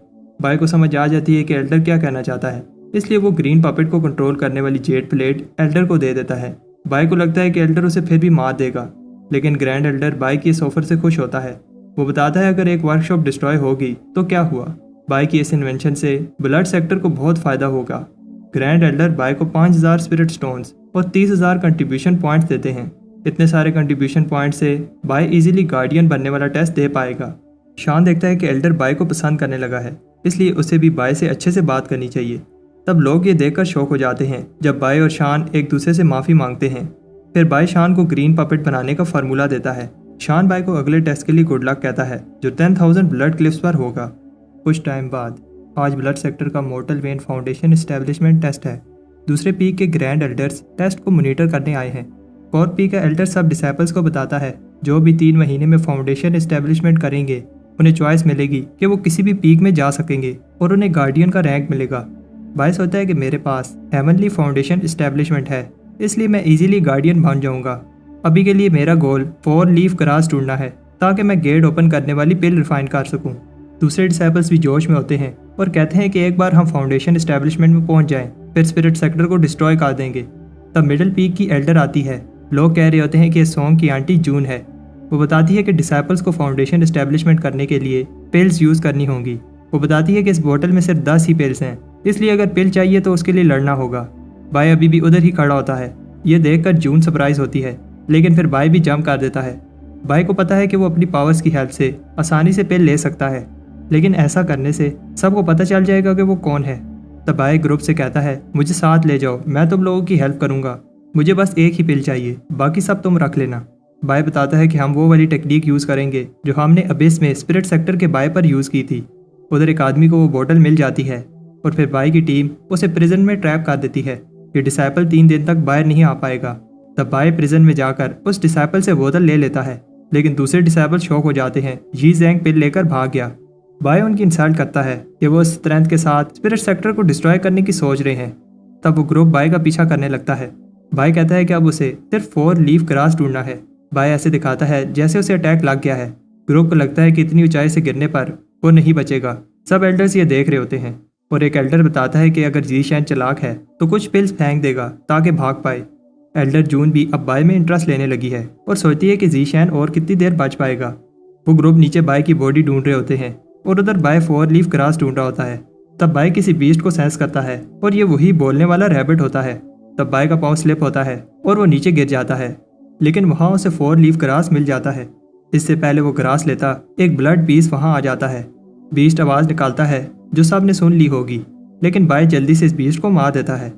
A: बाय को समझ आ जाती है कि एल्डर क्या कहना चाहता है, इसलिए वो ग्रीन पपेट को कंट्रोल करने वाली जेट प्लेट एल्डर को दे देता है। बाय को लगता है कि एल्डर उसे फिर भी मार देगा, लेकिन ग्रैंड एल्डर बाय के इस ऑफर से खुश होता है। वो बताता है अगर एक वर्कशॉप डिस्ट्रॉय होगी तो क्या हुआ, बाय की इस इन्वेंशन से ब्लड सेक्टर को बहुत फायदा होगा। ग्रैंड एल्डर बाय को 5000 स्पिरिट स्टोन्स और 30,000 कंट्रीब्यूशन पॉइंट्स देते हैं। इतने सारे कंट्रीब्यूशन पॉइंट से बाय इजीली गार्डियन बनने वाला टेस्ट दे पाएगा। शान देखता है कि एल्डर बाय को पसंद करने लगा है, इसलिए उसे भी बाय से अच्छे से बात करनी चाहिए। तब लोग ये देखकर शॉक हो जाते हैं जब बाय और शान एक दूसरे से माफ़ी मांगते हैं। फिर बाय शान को ग्रीन पपेट बनाने का फार्मूला देता है। शान बाय को अगले टेस्ट के लिए गुड लक कहता है जो 10,000 ब्लड क्लिप्स पर होगा। कुछ टाइम बाद आज ब्लड सेक्टर का mortal vein foundation establishment test है। दूसरे पीक के ग्रैंड एल्डर्स टेस्ट को मॉनिटर करने आए हैं। फोर्थ पीक का एल्डर सब डिसेबल्स को बताता है जो भी 3 महीने में फाउंडेशन एस्टेब्लिशमेंट करेंगे उन्हें चॉइस मिलेगी कि वो किसी भी पीक में जा सकेंगे और उन्हें गार्डियन का रैंक मिलेगा। बाय सोचता है कि मेरे पास हेवनली फाउंडेशन एस्टेब्लिशमेंट है, इसलिए मैं इजीली गार्डियन बन जाऊंगा। अभी के लिए मेरा गोल 4 लीफ ग्रास ढूंढना है ताकि मैं गेट ओपन करने वाली पिल रिफाइन कर सकूं। दूसरे डिसेबल्स भी जोश में होते हैं और कहते हैं कि एक बार हम फाउंडेशन एस्टेब्लिशमेंट में पहुंच जाएं, फिर स्पिरिट सेक्टर को डिस्ट्रॉय कर देंगे। तब मिडिल पीक की एल्डर आती है। लोग कह रहे होते हैं कि सॉन्ग की आंटी जून है। वो बताती है कि डिसेबल्स को फाउंडेशन एस्टेब्लिशमेंट करने के लिए पिल्स यूज़ करनी होंगी। वो बताती है कि इस बोतल में सिर्फ 10 ही पिल्स हैं, इसलिए अगर पिल चाहिए तो उसके लिए लड़ना होगा। बाय अभी भी उधर ही खड़ा होता है। ये देखकर जून सरप्राइज होती है, लेकिन फिर बाय भी जंप कर देता है। बाय को पता है कि वो अपनी पावर्स की हेल्प से आसानी से पिल ले सकता है, लेकिन ऐसा करने से सबको पता चल जाएगा कि वो कौन है। तब बाय ग्रुप से कहता है मुझे साथ ले जाओ, मैं तुम लोगों की हेल्प करूंगा। मुझे बस एक ही पिल चाहिए, बाकी सब तुम रख लेना। बाय बताता है कि हम वो वाली टेक्निक यूज़ करेंगे जो हमने अबिस में स्पिरिट सेक्टर के बाय पर यूज़ की थी। उधर एक आदमी को वो बोतल मिल जाती है और फिर बाय की टीम उसे प्रिजन में ट्रैप कर देती है। ये डिसाइपल 3 दिन तक बाहर नहीं आ पाएगा। तब बाय प्रिजन में जाकर उस डिसाइपल से बोतल ले लेता है, लेकिन दूसरे डिसाइपल शॉक हो जाते हैं। जी जैंग पिल लेकर भाग गया। बाय उनकी इंसल्ट करता है कि वो स्ट्रेंथ के साथ स्पिरिट सेक्टर को डिस्ट्रॉय करने की सोच रहे हैं। तब वो ग्रुप बाय का पीछा करने लगता है। बाय कहता है कि अब उसे सिर्फ 4 लीफ ग्रास ढूंढना है। बाय ऐसे दिखाता है जैसे उसे अटैक लग गया है। ग्रुप को लगता है कि इतनी ऊंचाई से गिरने पर वो नहीं बचेगा। सब एल्डर्स ये देख रहे होते हैं और एक एल्डर बताता है कि अगर जीशैन चालाक है तो कुछ पिल्स फेंक देगा ताकि भाग पाए। एल्डर जून भी अब बाय में इंटरेस्ट लेने लगी है और सोचती है कि जीशैन और कितनी देर बच पाएगा। वो ग्रुप नीचे बाय की बॉडी ढूंढ रहे होते हैं और उधर बाय 4 लीफ ग्रास ढूंढ रहा होता है। तब बाय किसी बीस्ट को सेंस करता है और ये वही बोलने वाला रैबिट होता है। तब बाय का पाँव स्लिप होता है और वो नीचे गिर जाता है, लेकिन वहाँ उसे 4 लीफ ग्रास मिल जाता है। इससे पहले वो ग्रास लेता एक ब्लड बीस्ट वहाँ आ जाता है। बीस्ट आवाज़ निकालता है जो सब ने सुन ली होगी, लेकिन बाय जल्दी से इस बीस्ट को मार देता है।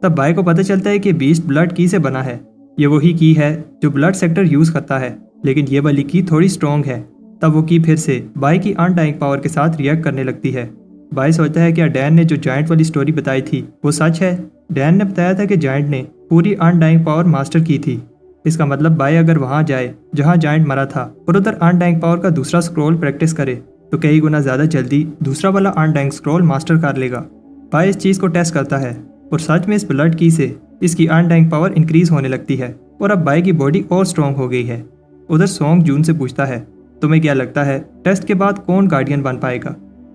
A: तब बाय को पता चलता है कि बीस्ट ब्लड की से बना है। ये वही की है जो ब्लड सेक्टर यूज़ करता है, लेकिन ये वाली की थोड़ी स्ट्रॉन्ग है। तब वो की फिर से बाय की अनडाइंग पावर के साथ रिएक्ट करने लगती है। बाय सोचता है कि डैन ने जो जायंट वाली स्टोरी बताई थी वो सच है। डैन ने बताया था कि जायंट ने पूरी अनडाइंग पावर मास्टर की थी। इसका मतलब बाय अगर वहाँ जाए जहाँ जायंट मरा था और उधर अनडाइंग पावर का दूसरा स्क्रॉल प्रैक्टिस करे तो कई गुना ज़्यादा जल्दी दूसरा वाला अनडाइंग स्क्रॉल मास्टर कर लेगा। बाय इस चीज़ को टेस्ट करता है और सच में इस ब्लड की से इसकी अनडाइंग पावर इंक्रीज होने लगती है और अब बाय की बॉडी और स्ट्रॉन्ग हो गई है। उधर सॉन्ग जून से पूछता है, तुम्हें क्या लगता है टेस्ट के बाद कौन गार्डियन बन पाएगा?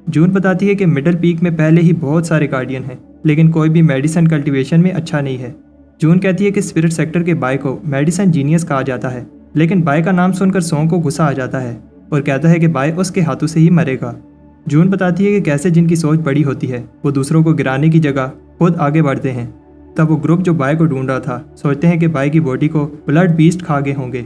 A: जून बताती है कि मिडिल पीक में पहले ही बहुत सारे गार्डियन हैं, लेकिन कोई भी मेडिसिन कल्टीवेशन में अच्छा नहीं है। जून कहती है कि स्पिरिट सेक्टर के बाय को मेडिसिन जीनियस कहा जाता है, लेकिन बाय का नाम सुनकर सॉन्ग को गुस्सा आ जाता है और कहता है कि बाय उसके हाथों से ही मरेगा। जून बताती है कि कैसे जिनकी सोच बड़ी होती है वो दूसरों को गिराने की जगह खुद आगे बढ़ते हैं। तब वो ग्रुप जो बाय को ढूंढ रहा था सोचते हैं कि बाय की बॉडी को ब्लड बीस्ट खा गए होंगे,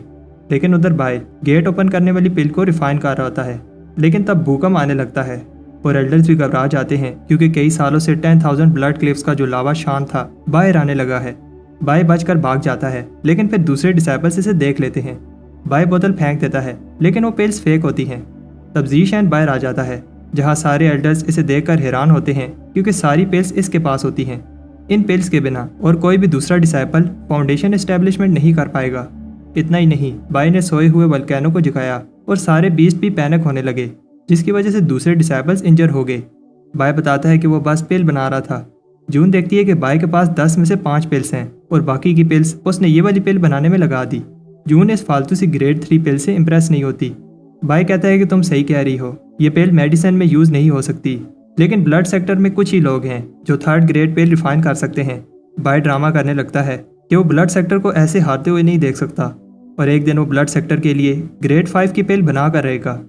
A: लेकिन उधर बाय गेट ओपन करने वाली पिल को रिफाइन कर रहा होता है। लेकिन तब भूकंप आने लगता है और एल्डर्स भी घबरा जाते हैं क्योंकि कई सालों से 10,000 ब्लड क्लिफ्स का जो लावा शान था बाहर आने लगा है। बाय बचकर भाग जाता है, लेकिन फिर दूसरे डिसाइपल्स इसे देख लेते हैं। बाय बोतल फेंक देता है, लेकिन वो पिल्स फेक होती हैं। तब ज़ीशैन बाहर आ जाता है, जहाँ सारे एल्डर्स इसे देखकर हैरान होते हैं क्योंकि सारी पिल्स इसके पास होती हैं। इन पिल्स के बिना और कोई भी दूसरा डिसाइपल फाउंडेशन एस्टेब्लिशमेंट नहीं कर पाएगा। इतना ही नहीं, बाय ने सोए हुए वल्केनो को जगाया और सारे बीस्ट भी पैनिक होने लगे, जिसकी वजह से दूसरे डिसाइपल्स इंजर हो गए। बाय बताता है कि वो बस पिल बना रहा था। जून देखती है कि बाय के पास 10 में से 5 पिल्स हैं और बाकी की पिल्स उसने ये वाली पिल बनाने में लगा दी। जून इस फालतू सी ग्रेड 3 पिल से इम्प्रेस नहीं होती। बाय कहता है कि तुम सही कह रही हो, ये पिल मेडिसिन में यूज़ नहीं हो सकती, लेकिन ब्लड सेक्टर में कुछ ही लोग हैं जो 3rd ग्रेड पिल रिफाइन कर सकते हैं। बाय ड्रामा करने लगता है कि वो ब्लड सेक्टर को ऐसे हारते हुए नहीं देख सकता और एक दिन वो ब्लड सेक्टर के लिए ग्रेड 5 की पिल बना कर रहेगा।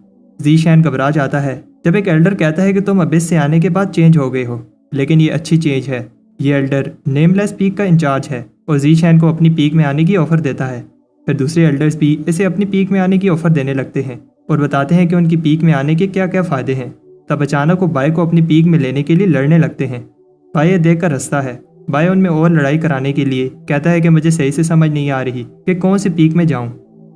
A: ज़ीशैन घबरा जाता है जब एक एल्डर कहता है कि तुम अबिस से आने के बाद चेंज हो गए हो, लेकिन ये अच्छी चेंज है। ये एल्डर नेमलेस पीक का इंचार्ज है और ज़ीशैन को अपनी पीक में आने की ऑफर देता है। फिर दूसरे एल्डर्स भी इसे अपनी पीक में आने की ऑफर देने लगते हैं और बताते हैं कि उनकी पीक में आने के क्या क्या फ़ायदे हैं। तब अचानक वो बाय को अपनी पीक में लेने के लिए लड़ने लगते हैं। बाय ये देखकर हंसता है। बाय उनमें और लड़ाई कराने के लिए कहता है कि मुझे सही से समझ नहीं आ रही कि कौन सी पीक में जाऊं।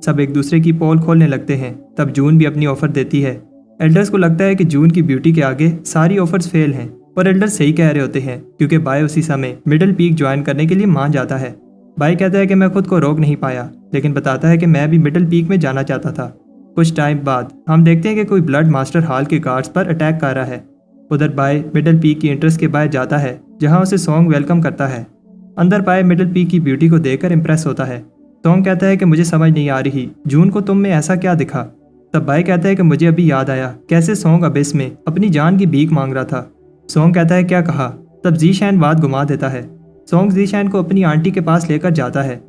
A: सब एक दूसरे की पोल खोलने लगते हैं। तब जून भी अपनी ऑफर देती है। एल्डर्स को लगता है कि जून की ब्यूटी के आगे सारी ऑफर्स फेल हैं और एल्डर्स सही कह रहे होते हैं क्योंकि बाय उसी समय मिडिल पीक ज्वाइन करने के लिए मान जाता है। बाय कहता है कि मैं खुद को रोक नहीं पाया, लेकिन बताता है कि मैं भी मिडिल पीक में जाना चाहता था। कुछ टाइम बाद हम देखते हैं कि कोई ब्लड मास्टर हॉल के गार्ड्स पर अटैक कर रहा है। उधर बाय मिडिल पीक की एंट्रेंस के बाहर जाता है, जहां उसे सॉन्ग वेलकम करता है। अंदर बाय मिडिल पीक की ब्यूटी को देखकर इंप्रेस होता है। सॉन्ग कहता है कि मुझे समझ नहीं आ रही जून को तुम में ऐसा क्या दिखा। तब बाय कहता है कि मुझे अभी याद आया कैसे सॉन्ग अबिस में अपनी जान की भीख मांग रहा था। सॉन्ग कहता है क्या कहा। तब ज़ीशैन बात घुमा देता है। सॉन्ग ज़ीशैन को अपनी आंटी के पास लेकर जाता है।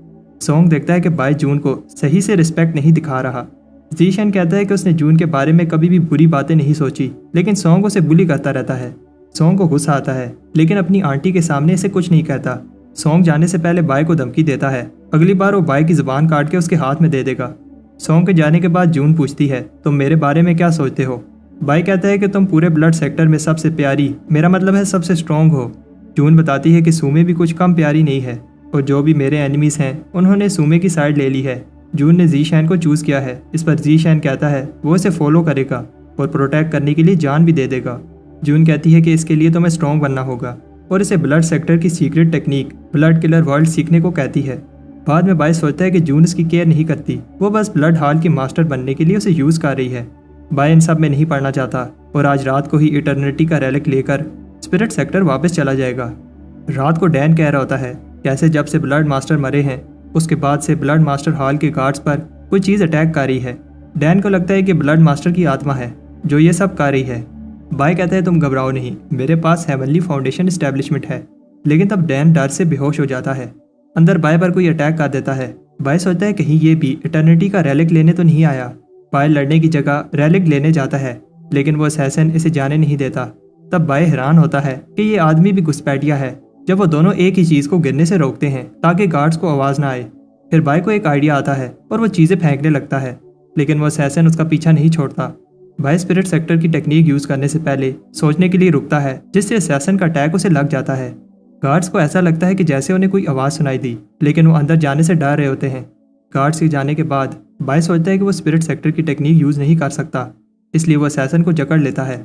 A: सॉन्ग देखता है कि बाय जून को सही से रिस्पेक्ट नहीं दिखा रहा। ज़ीशैन कहता है कि उसने जून के बारे में कभी भी बुरी बातें नहीं सोची, लेकिन सॉन्ग उसे बुली करता रहता है। सॉन्ग को गुस्सा आता है, लेकिन अपनी आंटी के सामने इसे कुछ नहीं कहता। सॉन्ग जाने से पहले बाय को धमकी देता है, अगली बार वो बाय की जुबान काट के उसके हाथ में दे देगा। सॉन्ग के जाने के बाद जून पूछती है, तुम मेरे बारे में क्या सोचते हो। बाय कहता है कि तुम पूरे ब्लड सेक्टर में सबसे प्यारी, मेरा मतलब है सबसे स्ट्रॉन्ग हो। जून बताती है कि सूमे भी कुछ कम प्यारी नहीं है और जो भी मेरे एनिमीज हैं उन्होंने सूमे की साइड ले ली है। जून ने ज़ीशैन को चूज़ किया है। इस पर ज़ीशैन कहता है वो इसे फॉलो करेगा और प्रोटेक्ट करने के लिए जान भी दे देगा। जून कहती है कि इसके लिए तुम्हें स्ट्रॉन्ग बनना होगा और इसे ब्लड सेक्टर की secret technique blood killer world सीखने को कहती है। बाद में बाय सोचता है कि जून इसकी केयर नहीं करती, वो बस ब्लड हॉल की मास्टर बनने के लिए उसे यूज़ कर रही है। बाय इन सब में नहीं पढ़ना चाहता और आज रात को ही इटर्निटी का रेलिक लेकर स्पिरिट सेक्टर वापस चला जाएगा। रात को डैन कह रहा होता है कैसे जब से ब्लड मास्टर मरे हैं उसके बाद से ब्लड मास्टर हॉल के गार्ड्स पर कोई चीज़ अटैक कर रही है। डैन को लगता है कि ब्लड मास्टर की आत्मा है जो ये सब कर रही है। बाय कहता है तुम घबराओ नहीं, मेरे पास हेवनली फाउंडेशन एस्टेब्लिशमेंट है। लेकिन तब डैन डर से बेहोश हो जाता है। अंदर बाय पर कोई अटैक कर देता है। बाय सोचता है कहीं ये भी इटर्निटी का रेलिक लेने तो नहीं आया। बाय लड़ने की जगह रेलिक लेने जाता है, लेकिन वो असैसिन इसे जाने नहीं देता। तब बाय हैरान होता है कि ये आदमी भी घुसपैठिया है जब वो दोनों एक ही चीज़ को गिरने से रोकते हैं ताकि गार्ड्स को आवाज़ ना आए। फिर बाय को एक आइडिया आता है और वो चीज़ें फेंकने लगता है, लेकिन वो असैसिन उसका पीछा नहीं छोड़ता। बाय स्पिरिट सेक्टर की टेक्निक यूज़ करने से पहले सोचने के लिए रुकता है, जिससे असैसिन का अटैक उसे लग जाता है। गार्ड्स को ऐसा लगता है कि जैसे उन्हें कोई आवाज़ सुनाई दी, लेकिन वो अंदर जाने से डर रहे होते हैं। गार्ड्स के जाने के बाद बाय सोचता है कि वो स्पिरिट सेक्टर की टेक्निक यूज़ नहीं कर सकता, इसलिए वो असैसिन को जकड़ लेता है।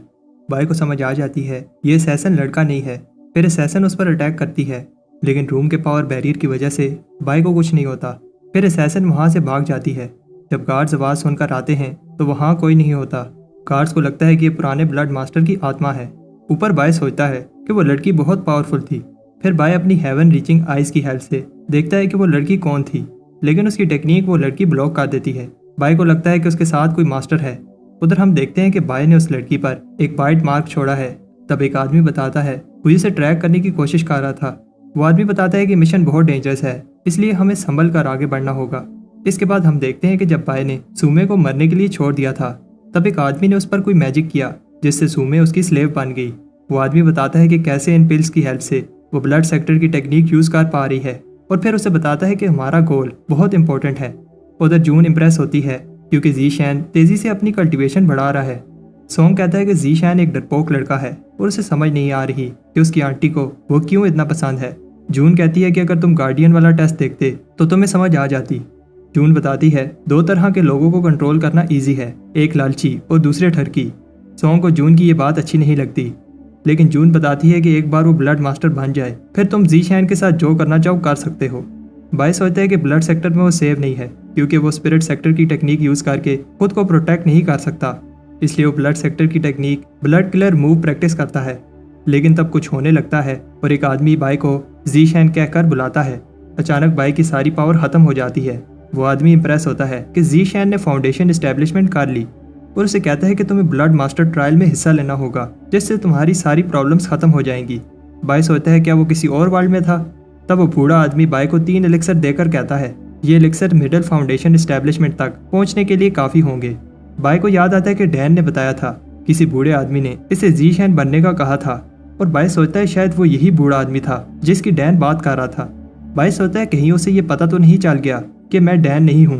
A: बाय को समझ आ जाती है ये असैसिन लड़का नहीं है। फिर असैसिन उस पर अटैक करती है, लेकिन रूम के पावर बैरियर की वजह से बाय को कुछ नहीं होता। फिर असैसिन वहाँ से भाग जाती है। जब गार्ड्स आवाज़ सुनकर आते हैं तो वहाँ कोई नहीं होता। गार्ड्स को लगता है कि ये पुराने ब्लड मास्टर की आत्मा है। ऊपर बाय सोचता है कि वो लड़की बहुत पावरफुल थी। फिर बाय अपनी हेवन रीचिंग आइज की हेल्प से देखता है कि वो लड़की कौन थी, लेकिन उसकी टेक्निक वो लड़की ब्लॉक कर देती है। बाय को लगता है कि उसके साथ कोई मास्टर है। उधर हम देखते हैं कि बाय ने उस लड़की पर एक बाइट मार्क छोड़ा है। तब एक आदमी बताता है वो इसे ट्रैक करने की कोशिश कर रहा था। वो आदमी बताता है कि मिशन बहुत डेंजरस है, इसलिए हमें संभल कर आगे बढ़ना होगा। इसके बाद हम देखते हैं कि जब बाय ने सुमे को मरने के लिए छोड़ दिया था, तब एक आदमी ने उस पर कोई मैजिक किया जिससे सुमे उसकी स्लेव बन गई। वो आदमी बताता है कि कैसे इन पिल्स की हेल्प से वो ब्लड सेक्टर की टेक्निक यूज कर पा रही है, और फिर उसे बताता है कि हमारा गोल बहुत इंपॉर्टेंट है। उधर जून इंप्रेस होती है क्योंकि जी शैन तेजी से अपनी कल्टीवेशन बढ़ा रहा है। सोंग कहता है कि जी शैन एक डरपोक लड़का है और उसे समझ नहीं आ रही कि उसकी आंटी को वो क्यों इतना पसंद है। जून कहती है कि अगर तुम गार्डियन वाला टेस्ट देखते तो तुम्हें समझ आ जाती। जून बताती है 2 तरह के लोगों को कंट्रोल करना इजी है, एक लालची और दूसरे ठरकी। सोंग को जून की ये बात अच्छी नहीं लगती, लेकिन जून बताती है कि एक बार वो ब्लड मास्टर बन जाए फिर तुम जी शैन के साथ जो करना चाहो कर सकते हो। बाय सोचता है कि ब्लड सेक्टर में वो सेव नहीं है क्योंकि वो स्पिरिट सेक्टर की टेक्निक यूज करके खुद को प्रोटेक्ट नहीं कर सकता, इसलिए वो ब्लड सेक्टर की technique blood killer move practice करता है। लेकिन तब कुछ होने लगता है और एक आदमी बाय को जी शैन कहकर बुलाता है। अचानक बाय की सारी पावर खत्म हो जाती है। वो आदमी इंप्रेस होता है कि जी शैन ने फाउंडेशन एस्टेब्लिशमेंट कर ली और उसे कहता है कि तुम्हें ब्लड मास्टर ट्रायल में हिस्सा लेना होगा जिससे तुम्हारी सारी प्रॉब्लम्स खत्म हो जाएंगी। बाय सोचता है क्या वो किसी और वर्ल्ड में था। तब वो बूढ़ा आदमी बाय को 3 एलिक्सर देकर कहता है ये एलिक्सर मिडल फाउंडेशन एस्टेब्लिशमेंट तक पहुंचने के लिए काफी होंगे। बाय को याद आता है कि डैन ने बताया था किसी बूढ़े आदमी ने इसे जी शैन बनने का कहा था, और बाय सोचता है शायद वो यही बूढ़ा आदमी था जिसकी डैन बात कर रहा था। बाय सोचता है कहीं उसे ये पता तो नहीं चल गया कि मैं डैन नहीं हूँ,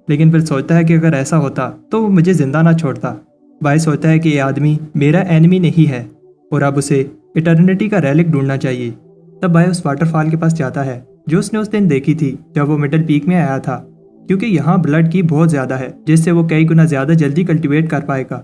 A: लेकिन फिर सोचता है कि अगर ऐसा होता तो वो मुझे जिंदा ना छोड़ता। बाय सोचता है कि ये आदमी मेरा एनिमी नहीं है और अब उसे इटर्निटी का रेलिक ढूंढना चाहिए। तब बाय उस वाटरफॉल के पास जाता है जो उसने उस दिन देखी थी जब वो मिडल पीक में आया था, क्योंकि यहाँ ब्लड की बहुत ज्यादा है जिससे वो कई गुना ज्यादा जल्दी कल्टीवेट कर पाएगा।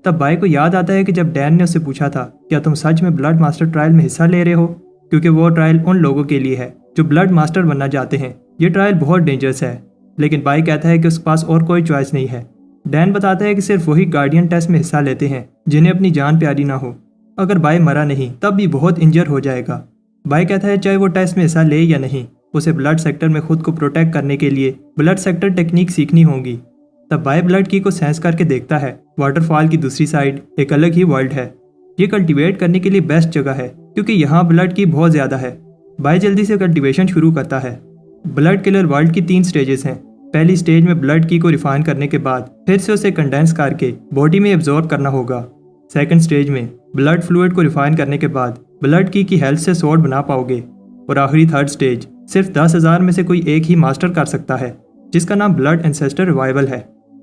A: तब बाय को याद आता है कि जब डैन ने उससे पूछा था क्या तुम सच में ब्लड मास्टर ट्रायल में हिस्सा ले रहे हो, क्योंकि वो ट्रायल उन लोगों के लिए है जो ब्लड मास्टर बनना चाहते हैं। ये ट्रायल बहुत डेंजरस है, लेकिन बाय कहता है कि उसके पास और कोई चॉइस नहीं है। डैन बताता है कि सिर्फ वही गार्डियन टेस्ट में हिस्सा लेते हैं जिन्हें अपनी जान प्यारी ना हो। अगर बाय मरा नहीं तब भी बहुत इंजर हो जाएगा। बाय कहता है चाहे वो टेस्ट में हिस्सा ले या नहीं, उसे ब्लड सेक्टर में खुद को प्रोटेक्ट करने के लिए ब्लड सेक्टर टेक्निक सीखनी होगी। तब बाय ब्लड की को सेंस करके देखता है वाटरफॉल की दूसरी साइड एक अलग ही वर्ल्ड है। ये कल्टीवेट करने के लिए बेस्ट जगह है क्योंकि यहाँ ब्लड की बहुत ज्यादा है। बाय जल्दी से कल्टीवेशन शुरू करता है। ब्लड किलर वर्ल्ड की 3 स्टेजेस हैं। पहली स्टेज में ब्लड की को रिफाइन करने के बाद फिर से उसे कंडेंस करके बॉडी में एब्जॉर्ब करना होगा। सेकंड स्टेज में ब्लड फ्लूइड को रिफाइन करने के बाद ब्लड की हेल्थ से स्वॉर्ड बना पाओगे। और आखिरी थर्ड स्टेज सिर्फ 10,000 में से कोई एक ही मास्टर कर सकता है, जिसका नाम ब्लड एंसेस्टर रिवाइवल है।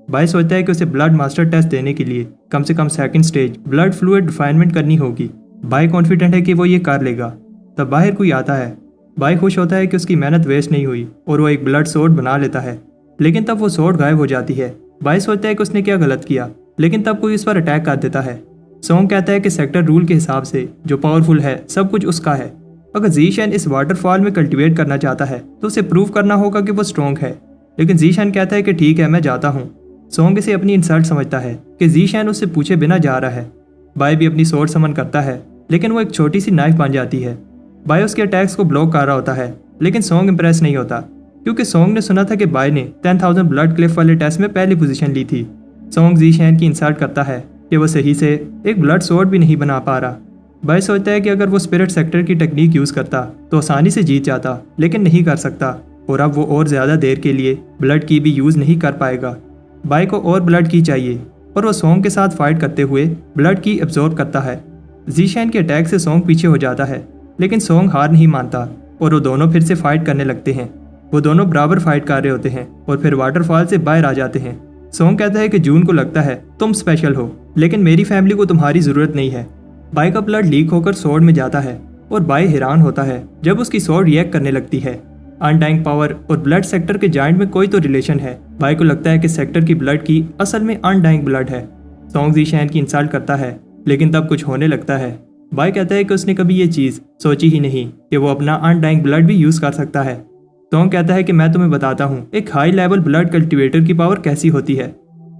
A: बाय सोचता है कि उसे ब्लड मास्टर टेस्ट देने के लिए कम से कम second stage blood fluid refinement करनी होगी। बाय कॉन्फिडेंट है कि वो ये कर लेगा। तब बाहर कोई आता है। बाय खुश होता है कि उसकी मेहनत वेस्ट नहीं हुई और वो एक ब्लड सोर्ड बना लेता है, लेकिन तब वो सोर्ड गायब हो जाती है। बाय सोचता है कि उसने क्या गलत किया, लेकिन तब कोई उस पर अटैक कर देता है। सोंग कहता है कि सेक्टर रूल के हिसाब से जो पावरफुल है सब कुछ उसका है। अगर जीशन इस वाटरफॉल में कल्टीवेट करना चाहता है तो उसे प्रूव करना होगा कि वो स्ट्रॉन्ग है, लेकिन जीशन कहता है कि ठीक है मैं जाता हूँ। सोंग इसे अपनी इंसल्ट समझता है कि जीशन उससे पूछे बिना जा रहा है। बाय भी अपनी सोर्ड समन करता है, लेकिन वो एक छोटी सी नाइफ बन जाती है। बाय उसके अटैक्स को ब्लॉक कर रहा होता है, लेकिन सोंग इंप्रेस नहीं होता क्योंकि सोंग ने सुना था कि बाय ने 10,000 ब्लड क्लिफ वाले टेस्ट में पहली पोजीशन ली थी। सोंग जीशन की इंसल्ट करता है कि वो सही से एक ब्लड सोर्ड भी नहीं बना पा रहा। बाय सोचता है कि अगर वो स्पिरिट सेक्टर की टेक्निक यूज करता तो आसानी से जीत जाता, लेकिन नहीं कर सकता, और अब वो और ज्यादा देर के लिए ब्लड की भी यूज नहीं कर पाएगा। बाय को और ब्लड की चाहिए और वो सोंग के साथ फाइट करते हुए ब्लड की एब्जॉर्ब करता है। जीशन के अटैक से सोंग पीछे हो जाता है, लेकिन सोंग हार नहीं मानता और वो दोनों फिर से फाइट करने लगते हैं। वो दोनों बराबर फाइट कर रहे होते हैं और फिर वाटरफॉल से बाहर आ जाते हैं। सोंग कहता है कि जून को लगता है तुम स्पेशल हो, लेकिन मेरी फैमिली को तुम्हारी जरूरत नहीं है। बाय का ब्लड लीक होकर सोर्ड में जाता है और बाय हैरान होता है जब उसकी सोर्ड रिएक्ट करने लगती है। अनटाइंग पावर और ब्लड सेक्टर के जॉइंट में कोई तो रिलेशन है। बाय को लगता है कि सेक्टर की ब्लड की असल में अनडाइंग ब्लड है। सोंग जीशन की इंसल्ट करता है, लेकिन तब कुछ होने लगता है। बाय कहता है कि उसने कभी ये चीज सोची ही नहीं कि वो अपना अनडाइंग ब्लड भी यूज कर सकता है। सोंग कहता है कि मैं तुम्हें बताता हूँ एक हाई लेवल ब्लड कल्टीवेटर की पावर कैसी होती है,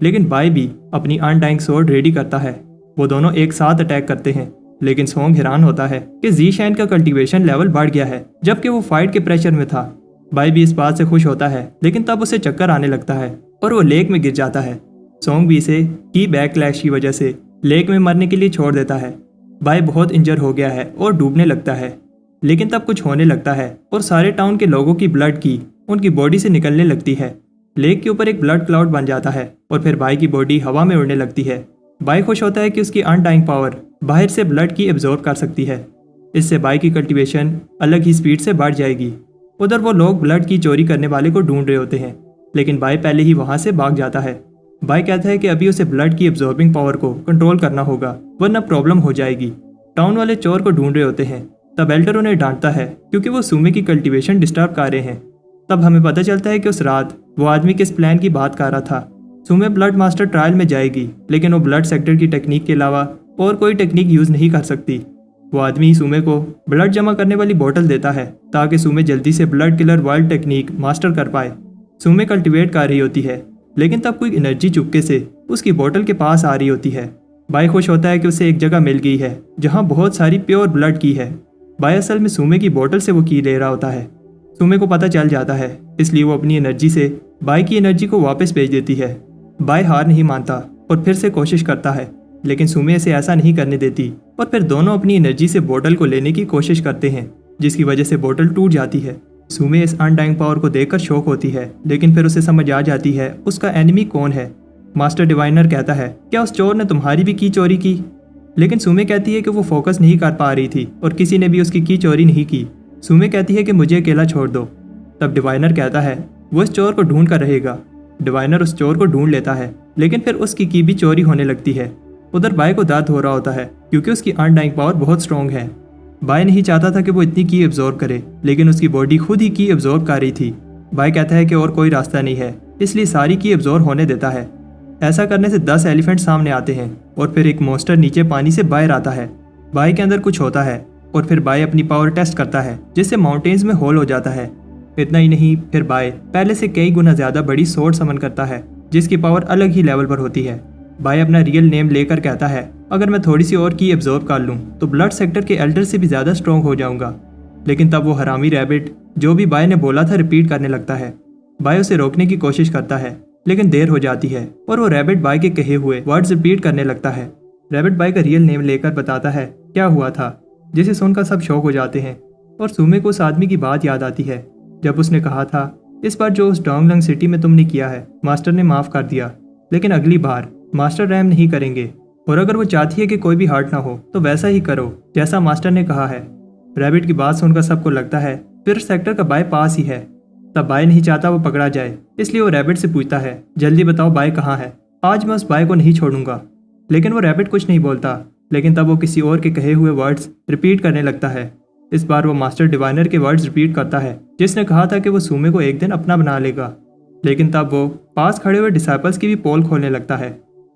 A: लेकिन बाय भी अपनी अनडाइंग सोर्ड रेडी करता है। वो दोनों एक साथ अटैक करते हैं। लेकिन सोंग हैरान होता है कि ज़ीशैन का कल्टीवेशन लेवल बढ़ गया है जबकि वो फाइट के प्रेशर में था। बाई भी इस बात से खुश होता है, लेकिन तब उसे चक्कर आने लगता है और वो लेक में गिर जाता है। सोंग भी इसे की बैकलैश की वजह से लेक में मरने के लिए छोड़ देता है। बाई बहुत इंजर हो गया है और डूबने लगता है, लेकिन तब कुछ होने लगता है और सारे टाउन के लोगों की ब्लड की उनकी बॉडी से निकलने लगती है। लेक के ऊपर एक ब्लड क्लाउड बन जाता है और फिर बाई की बॉडी हवा में उड़ने लगती है। बाई खुश होता है कि उसकी अनडाइंग पावर बाहर से ब्लड की एब्जॉर्ब कर सकती है। इससे बाई की कल्टीवेशन अलग ही स्पीड से बढ़ जाएगी। उधर वो लोग ब्लड की चोरी करने वाले को ढूंढ रहे होते हैं, लेकिन बाई पहले ही वहां से भाग जाता है। बाई कहता है कि अभी उसे ब्लड की एब्जॉर्बिंग पावर को कंट्रोल करना होगा, वरना प्रॉब्लम हो जाएगी। टाउन वाले चोर को ढूंढ रहे होते हैं। तब एल्डर उन्हें डांटता है क्योंकि वो सुमे की कल्टीवेशन डिस्टर्ब कर रहे हैं। तब हमें पता चलता है कि उस रात वो आदमी किस प्लान की बात कर रहा था। सुमे ब्लड मास्टर ट्रायल में जाएगी, लेकिन वो ब्लड सेक्टर की टेक्निक के अलावा और कोई टेक्निक यूज नहीं कर सकती। वो आदमी सुमे को ब्लड जमा करने वाली बोतल देता है ताकि सुमे जल्दी से blood killer wild technique master कर पाए। सुमे कल्टीवेट कर रही होती है, लेकिन तब कोई एनर्जी चुपके से उसकी बोतल के पास आ रही होती है। बाई खुश होता है कि उसे एक जगह मिल गई है जहाँ बहुत सारी प्योर ब्लड की है। बाई असल में सुमे की बोतल से वो की ले रहा होता है। सुमे को पता चल जाता है, इसलिए वो अपनी एनर्जी से बाई की एनर्जी को वापस भेज देती है। बाई हार नहीं मानता और फिर से कोशिश करता है, लेकिन सुमे इसे ऐसा नहीं करने देती और फिर दोनों अपनी एनर्जी से बोतल को लेने की कोशिश करते हैं, जिसकी वजह से बोतल टूट जाती है। सुमे इस अनडाइंग पावर को देखकर शौक होती है, लेकिन फिर उसे समझ आ जाती है उसका एनिमी कौन है। मास्टर डिवाइनर कहता है, क्या उस चोर ने तुम्हारी भी की चोरी की? लेकिन सुमे कहती है कि वो फोकस नहीं कर पा रही थी और किसी ने भी उसकी की चोरी नहीं की। सुमे कहती है कि मुझे अकेला छोड़ दो। तब डिवाइनर कहता है वो इस चोर को ढूंढ कर रहेगा। डिवाइनर उस चोर को ढूंढ लेता है, लेकिन फिर उसकी की भी चोरी होने लगती है। उधर बाई को दर्द हो रहा होता है क्योंकि उसकी अनडाइंग पावर बहुत स्ट्रॉन्ग है। बाई नहीं चाहता था कि वो इतनी की एब्जॉर्ब करे, लेकिन उसकी बॉडी खुद ही की एब्जॉर्ब कर रही थी। बाई कहता है कि और कोई रास्ता नहीं है, इसलिए सारी की एब्जॉर्ब होने देता है। ऐसा करने से 10 एलिफेंट सामने आते हैं और फिर एक मॉन्स्टर नीचे पानी से बाहर आता है। बाई के अंदर कुछ होता है और फिर बाई अपनी पावर टेस्ट करता है, जिससे माउंटेन्स में होल हो जाता है। इतना ही नहीं, फिर बाई पहले से कई गुना ज्यादा बड़ी सोर्ड समन करता है, जिसकी पावर अलग ही लेवल पर होती है। बाई अपना रियल नेम लेकर कहता है, अगर मैं थोड़ी सी और की एब्जॉर्ब कर लूँ तो ब्लड सेक्टर के एल्डर से भी ज्यादा स्ट्रॉन्ग हो जाऊंगा। लेकिन तब वो हरामी रैबिट जो भी बाई ने बोला था रिपीट करने लगता है। बाई उसे रोकने की कोशिश करता है, लेकिन देर हो जाती है और वो रैबिट बाई के कहे हुए वर्ड्स रिपीट करने लगता है। रैबिट बाई का रियल नेम लेकर बताता है क्या हुआ था, जिसे सुनकर सब शौक हो जाते हैं और सुमे को उस आदमी की बात याद आती है जब उसने कहा था, इस बार जो उस डोंगलंग सिटी में तुमने किया है मास्टर ने माफ कर दिया, लेकिन अगली बार मास्टर रहम नहीं करेंगे, और अगर वो चाहती है कि कोई भी हर्ट ना हो तो वैसा ही करो जैसा मास्टर ने कहा है। रैबिट की बात सुनकर सबको लगता है फिर सेक्टर का बाय पास ही है। तब बाय नहीं चाहता वो पकड़ा जाए, इसलिए वो रैबिट से पूछता है, जल्दी बताओ बाय कहाँ है, आज मैं उस बाय को नहीं छोड़ूंगा। लेकिन वो रैबिट कुछ नहीं बोलता, लेकिन तब वो किसी और के कहे हुए वर्ड्स रिपीट करने लगता है। इस बार वो मास्टर डिवाइनर के वर्ड्स रिपीट करता है, जिसने कहा था कि वो सुमे को एक दिन अपना बना लेगा। लेकिन तब वो पास खड़े हुए डिसाइपल्स की भी पोल खोलने लगता है।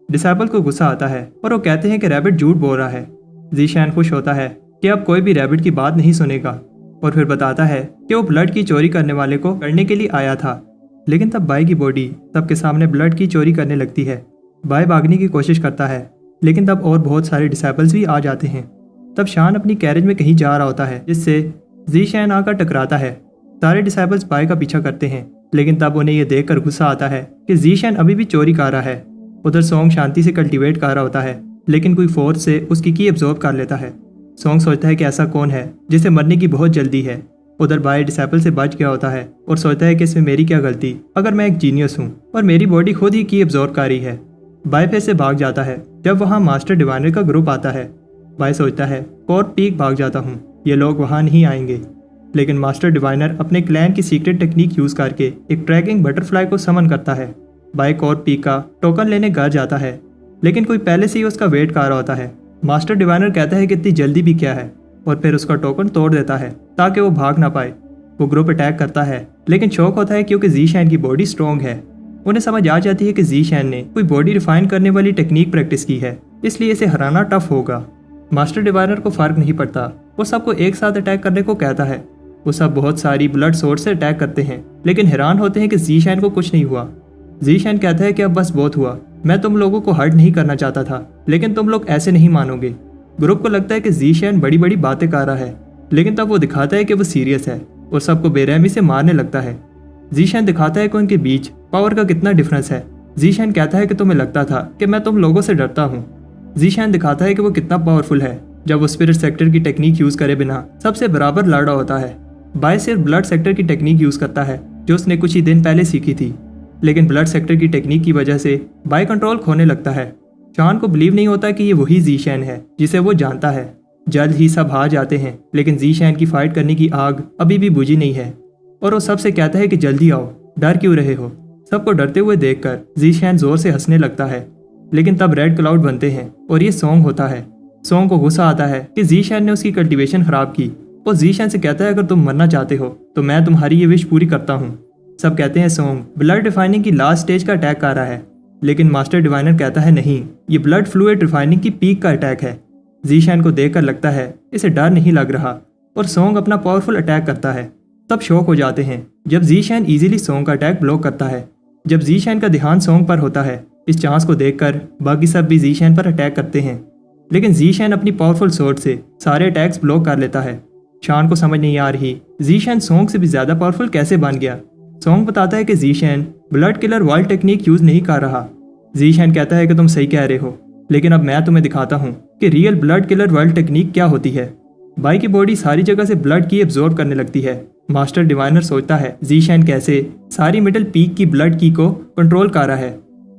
A: डिसाइपल को गुस्सा आता है और वो कहते हैं कि रैबिट झूठ बोल रहा है। ज़ीशैन खुश होता है कि अब कोई भी रैबिट की बात नहीं सुनेगा और फिर बताता है कि वो ब्लड की चोरी करने वाले को करने के लिए आया था। लेकिन तब बाय की बॉडी सबके सामने ब्लड की चोरी करने लगती है। बाय भागने की कोशिश करता है, लेकिन तब और बहुत सारे डिसाइपल्स भी आ जाते हैं। तब शान अपनी कैरेज में कहीं जा रहा होता है, जिससे ज़ीशैन आकर टकराता है। सारे डिसाइपल्स बाय का पीछा करते हैं, लेकिन तब उन्हें यह देखकर गुस्सा आता है कि ज़ीशैन अभी भी चोरी कर रहा है। उधर सोंग शांति से कल्टीवेट कर रहा होता है, लेकिन कोई फोर्स से उसकी की एब्जॉर्ब कर लेता है। सोंग सोचता है कि ऐसा कौन है जिसे मरने की बहुत जल्दी है। उधर बाय डिसाइपल से बच गया होता है और सोचता है कि इसमें मेरी क्या गलती, अगर मैं एक जीनियस हूँ और मेरी बॉडी खुद ही की एब्जॉर्ब कर रही है। बाय फिर से भाग जाता है जब वहाँ मास्टर डिवाइनर का ग्रुप आता है। बाय सोचता है कॉर्प पीक भाग जाता हूँ, ये लोग वहाँ नहीं आएंगे। लेकिन मास्टर डिवाइनर अपने क्लैन की सीक्रेट टेक्निक यूज करके एक ट्रैकिंग बटरफ्लाई को समन करता है। बाय कॉर्प पीक का टोकन लेने घर जाता है, लेकिन कोई पहले से ही उसका वेट कर रहा होता है। मास्टर डिवाइनर कहता है कि इतनी जल्दी भी क्या है, और फिर उसका टोकन तोड़ देता है ताकि वो भाग ना पाए। वो ग्रुप अटैक करता है, लेकिन शौक होता है क्योंकि ज़ीशैन की बॉडी स्ट्रॉन्ग है। उन्हें समझ आ जाती है कि ज़ीशैन ने कोई बॉडी रिफाइन करने वाली टेक्निक प्रैक्टिस की है, इसलिए इसे हराना टफ होगा। मास्टर डिवाइनर को फर्क नहीं पड़ता, वो सबको एक साथ अटैक करने को कहता है। वो सब बहुत सारी ब्लड सोर्स से अटैक करते हैं, लेकिन हैरान होते हैं कि ज़ीशैन को कुछ नहीं हुआ। ज़ीशैन कहता है कि अब बस बहुत हुआ, मैं तुम लोगों को हर्ट नहीं करना चाहता था, लेकिन तुम लोग ऐसे नहीं मानोगे। ग्रुप को लगता है कि जीशैन बड़ी बड़ी बातें कर रहा है, लेकिन तब वो दिखाता है कि वो सीरियस है और सबको बेरहमी से मारने लगता है। जीशैन दिखाता है कि उनके बीच पावर का कितना डिफरेंस है। जीशैन कहता है कि तुम्हें लगता था कि मैं तुम लोगों से डरता हूँ। जीशैन दिखाता है कि वो कितना पावरफुल है जब वो स्पिरिट सेक्टर की टेक्निक यूज करे बिना सबसे बराबर लड़ रहा होता है। बाय सिर्फ ब्लड सेक्टर की टेक्निक यूज करता है जो उसने कुछ ही दिन पहले सीखी थी, लेकिन ब्लड सेक्टर की टेक्निक की वजह से बाय कंट्रोल खोने लगता है। शान को बिलीव नहीं होता कि ये वही जीशैन है जिसे वो जानता है। जल्द ही सब हार जाते हैं, लेकिन जीशैन की फाइट करने की आग अभी भी बुझी नहीं है और वो सबसे कहता है कि जल्दी आओ, डर क्यों रहे हो। सबको डरते हुए देखकर जीशैन जोर से हंसने लगता है, लेकिन तब रेड क्लाउड बनते हैं और ये सॉन्ग होता है। सॉन्ग को गुस्सा आता है कि जीशैन ने उसकी कल्टीवेशन खराब की और जीशैन से कहता है अगर तुम मरना चाहते हो तो मैं तुम्हारी ये विश पूरी करता हूँ। सब कहते हैं सॉन्ग ब्लड रिफाइनिंग की लास्ट स्टेज का अटैक कर रहा है, लेकिन मास्टर डिवाइनर कहता है नहीं, ये ब्लड फ्लूइड रिफाइनिंग की पीक का अटैक है। जीशैन को देखकर लगता है इसे डर नहीं लग रहा और सॉन्ग अपना पावरफुल अटैक करता है। तब शॉक हो जाते हैं जब जीशैन इजीली सॉन्ग का अटैक ब्लॉक करता है। जब जीशैन का ध्यान सॉन्ग पर होता है, इस चांस को देखकर बाकी सब भी जीशैन पर अटैक करते हैं, लेकिन जीशैन अपनी पावरफुल स्वॉर्ड से सारे अटैक्स ब्लॉक कर लेता है। शान को समझ नहीं आ रही जीशैन सॉन्ग से भी ज्यादा पावरफुल कैसे बन गया। सॉन्ग बताता है कि Zeeshan blood killer world technique use नहीं कर रहा। जीशैन कहता है कि तुम सही कह रहे हो, लेकिन अब मैं तुम्हें दिखाता हूँ कि real blood killer world technique क्या होती है। बाई की बॉडी सारी जगह से ब्लड की एब्जॉर्ब करने लगती है। मास्टर डिवाइनर सोचता है जीशैन कैसे सारी मिडिल पीक की ब्लड की को कंट्रोल कर रहा है।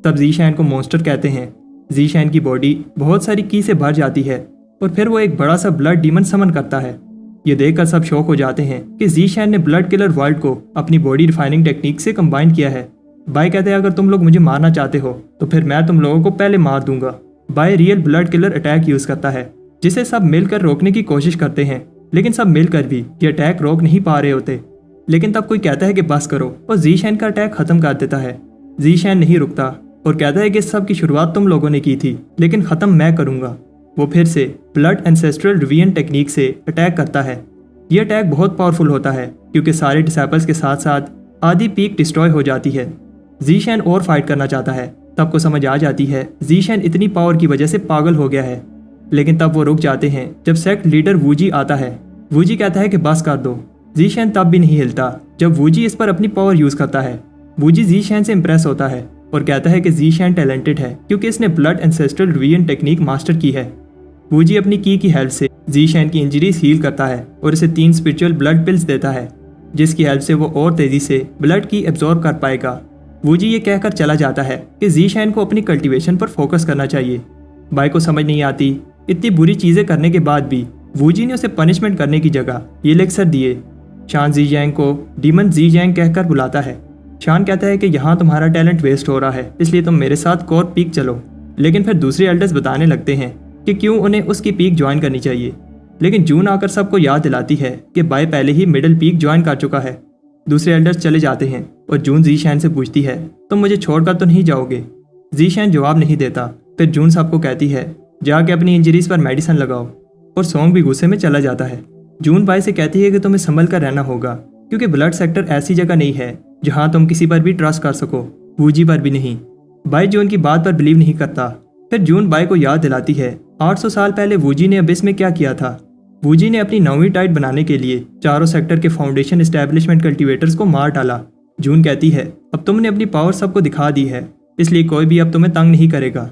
A: तब जीशैन को मॉन्स्टर कहते हैं। जीशैन की बॉडी बहुत सारी की से भर जाती है और फिर वो एक बड़ा सा ब्लड डीमन समन करता है। ये देखकर सब शॉक हो जाते हैं कि जीशैन ने ब्लड किलर वर्ल्ड को अपनी बॉडी रिफाइनिंग टेक्निक से कंबाइन किया है। बाय कहते हैं अगर तुम लोग मुझे मारना चाहते हो तो फिर मैं तुम लोगों को पहले मार दूंगा। By real blood killer attack use करता है जिसे सब मिलकर रोकने की कोशिश करते हैं, लेकिन सब मिलकर भी ये अटैक रोक नहीं पा रहे होते। लेकिन तब कोई कहता है कि बस करो और जीशैन का अटैक खत्म कर देता है। जीशैन नहीं रुकता और कहता है कि इस सब की शुरुआत तुम लोगों ने की थी, लेकिन खत्म मैं करूंगा। वो फिर से ब्लड एंसेस्ट्रल रिविजन टेक्निक से अटैक करता है। ये अटैक बहुत पावरफुल होता है क्योंकि सारे डिसेबल्स के साथ साथ आधी पीक डिस्ट्रॉय हो जाती है। जीशैन और फाइट करना चाहता है। तब को समझ आ जाती है जीशैन इतनी पावर की वजह से पागल हो गया है, लेकिन तब वो रुक जाते हैं जब सेक्ट लीडर वूजी आता है। वूजी कहता है कि बस कर दो। जीशैन तब भी नहीं हिलता जब वूजी इस पर अपनी पावर यूज करता है। वूजी जीशैन से इंप्रेस होता है और कहता है कि जीशैन टैलेंटेड है क्योंकि इसने blood ancestral revision technique master की है। वूजी अपनी की हेल्प से जीशैन की इंजरीज हील करता है और इसे 3 स्पिरिचुअल ब्लड पिल्स देता है, जिसकी हेल्प से वो और तेजी से ब्लड की एब्जॉर्ब कर पाएगा। वूजी ये कहकर चला जाता है कि जीशैन को अपनी कल्टीवेशन पर फोकस करना चाहिए। बाय को समझ नहीं आती इतनी बुरी चीजें करने के बाद भी वूजी ने उसे पनिशमेंट करने की जगह ये लेक्चर दिए। शान जीजैंग को डीमन जीजैंग कहकर बुलाता है। शान कहता है कि यहाँ तुम्हारा टैलेंट वेस्ट हो रहा है, इसलिए तुम मेरे साथ कोर पीक चलो। लेकिन फिर दूसरे एल्डर्स बताने लगते हैं कि क्यों उन्हें उसकी पीक ज्वाइन करनी चाहिए, लेकिन जून आकर सबको याद दिलाती है कि बाय पहले ही मिडिल पीक ज्वाइन कर चुका है। दूसरे एल्डर्स चले जाते हैं और जून जीशैन से पूछती है तुम मुझे छोड़कर तो नहीं जाओगे। जीशैन जवाब नहीं देता। फिर जून सबको कहती है जाके अपनी इंजरीज पर मेडिसिन लगाओ, और सॉन्ग भी गुस्से में चला जाता है। जून बाय से कहती है कि तुम्हें संभल कर रहना होगा क्योंकि ब्लड सेक्टर ऐसी जगह नहीं है जहां तुम किसी पर भी ट्रस्ट कर सको, वूजी पर भी नहीं। बाय जून की बात पर बिलीव नहीं करता। फिर जून बाय को याद दिलाती है 800 साल पहले वूजी ने अबिस में क्या किया था। वूजी ने अपनी 9वीं टाइट बनाने के लिए चारों सेक्टर के फाउंडेशन एस्टेब्लिशमेंट कल्टीवेटर्स को मार डाला। जून कहती है अब तुमने अपनी पावर सबको दिखा दी है, इसलिए कोई भी अब तुम्हें तंग नहीं करेगा।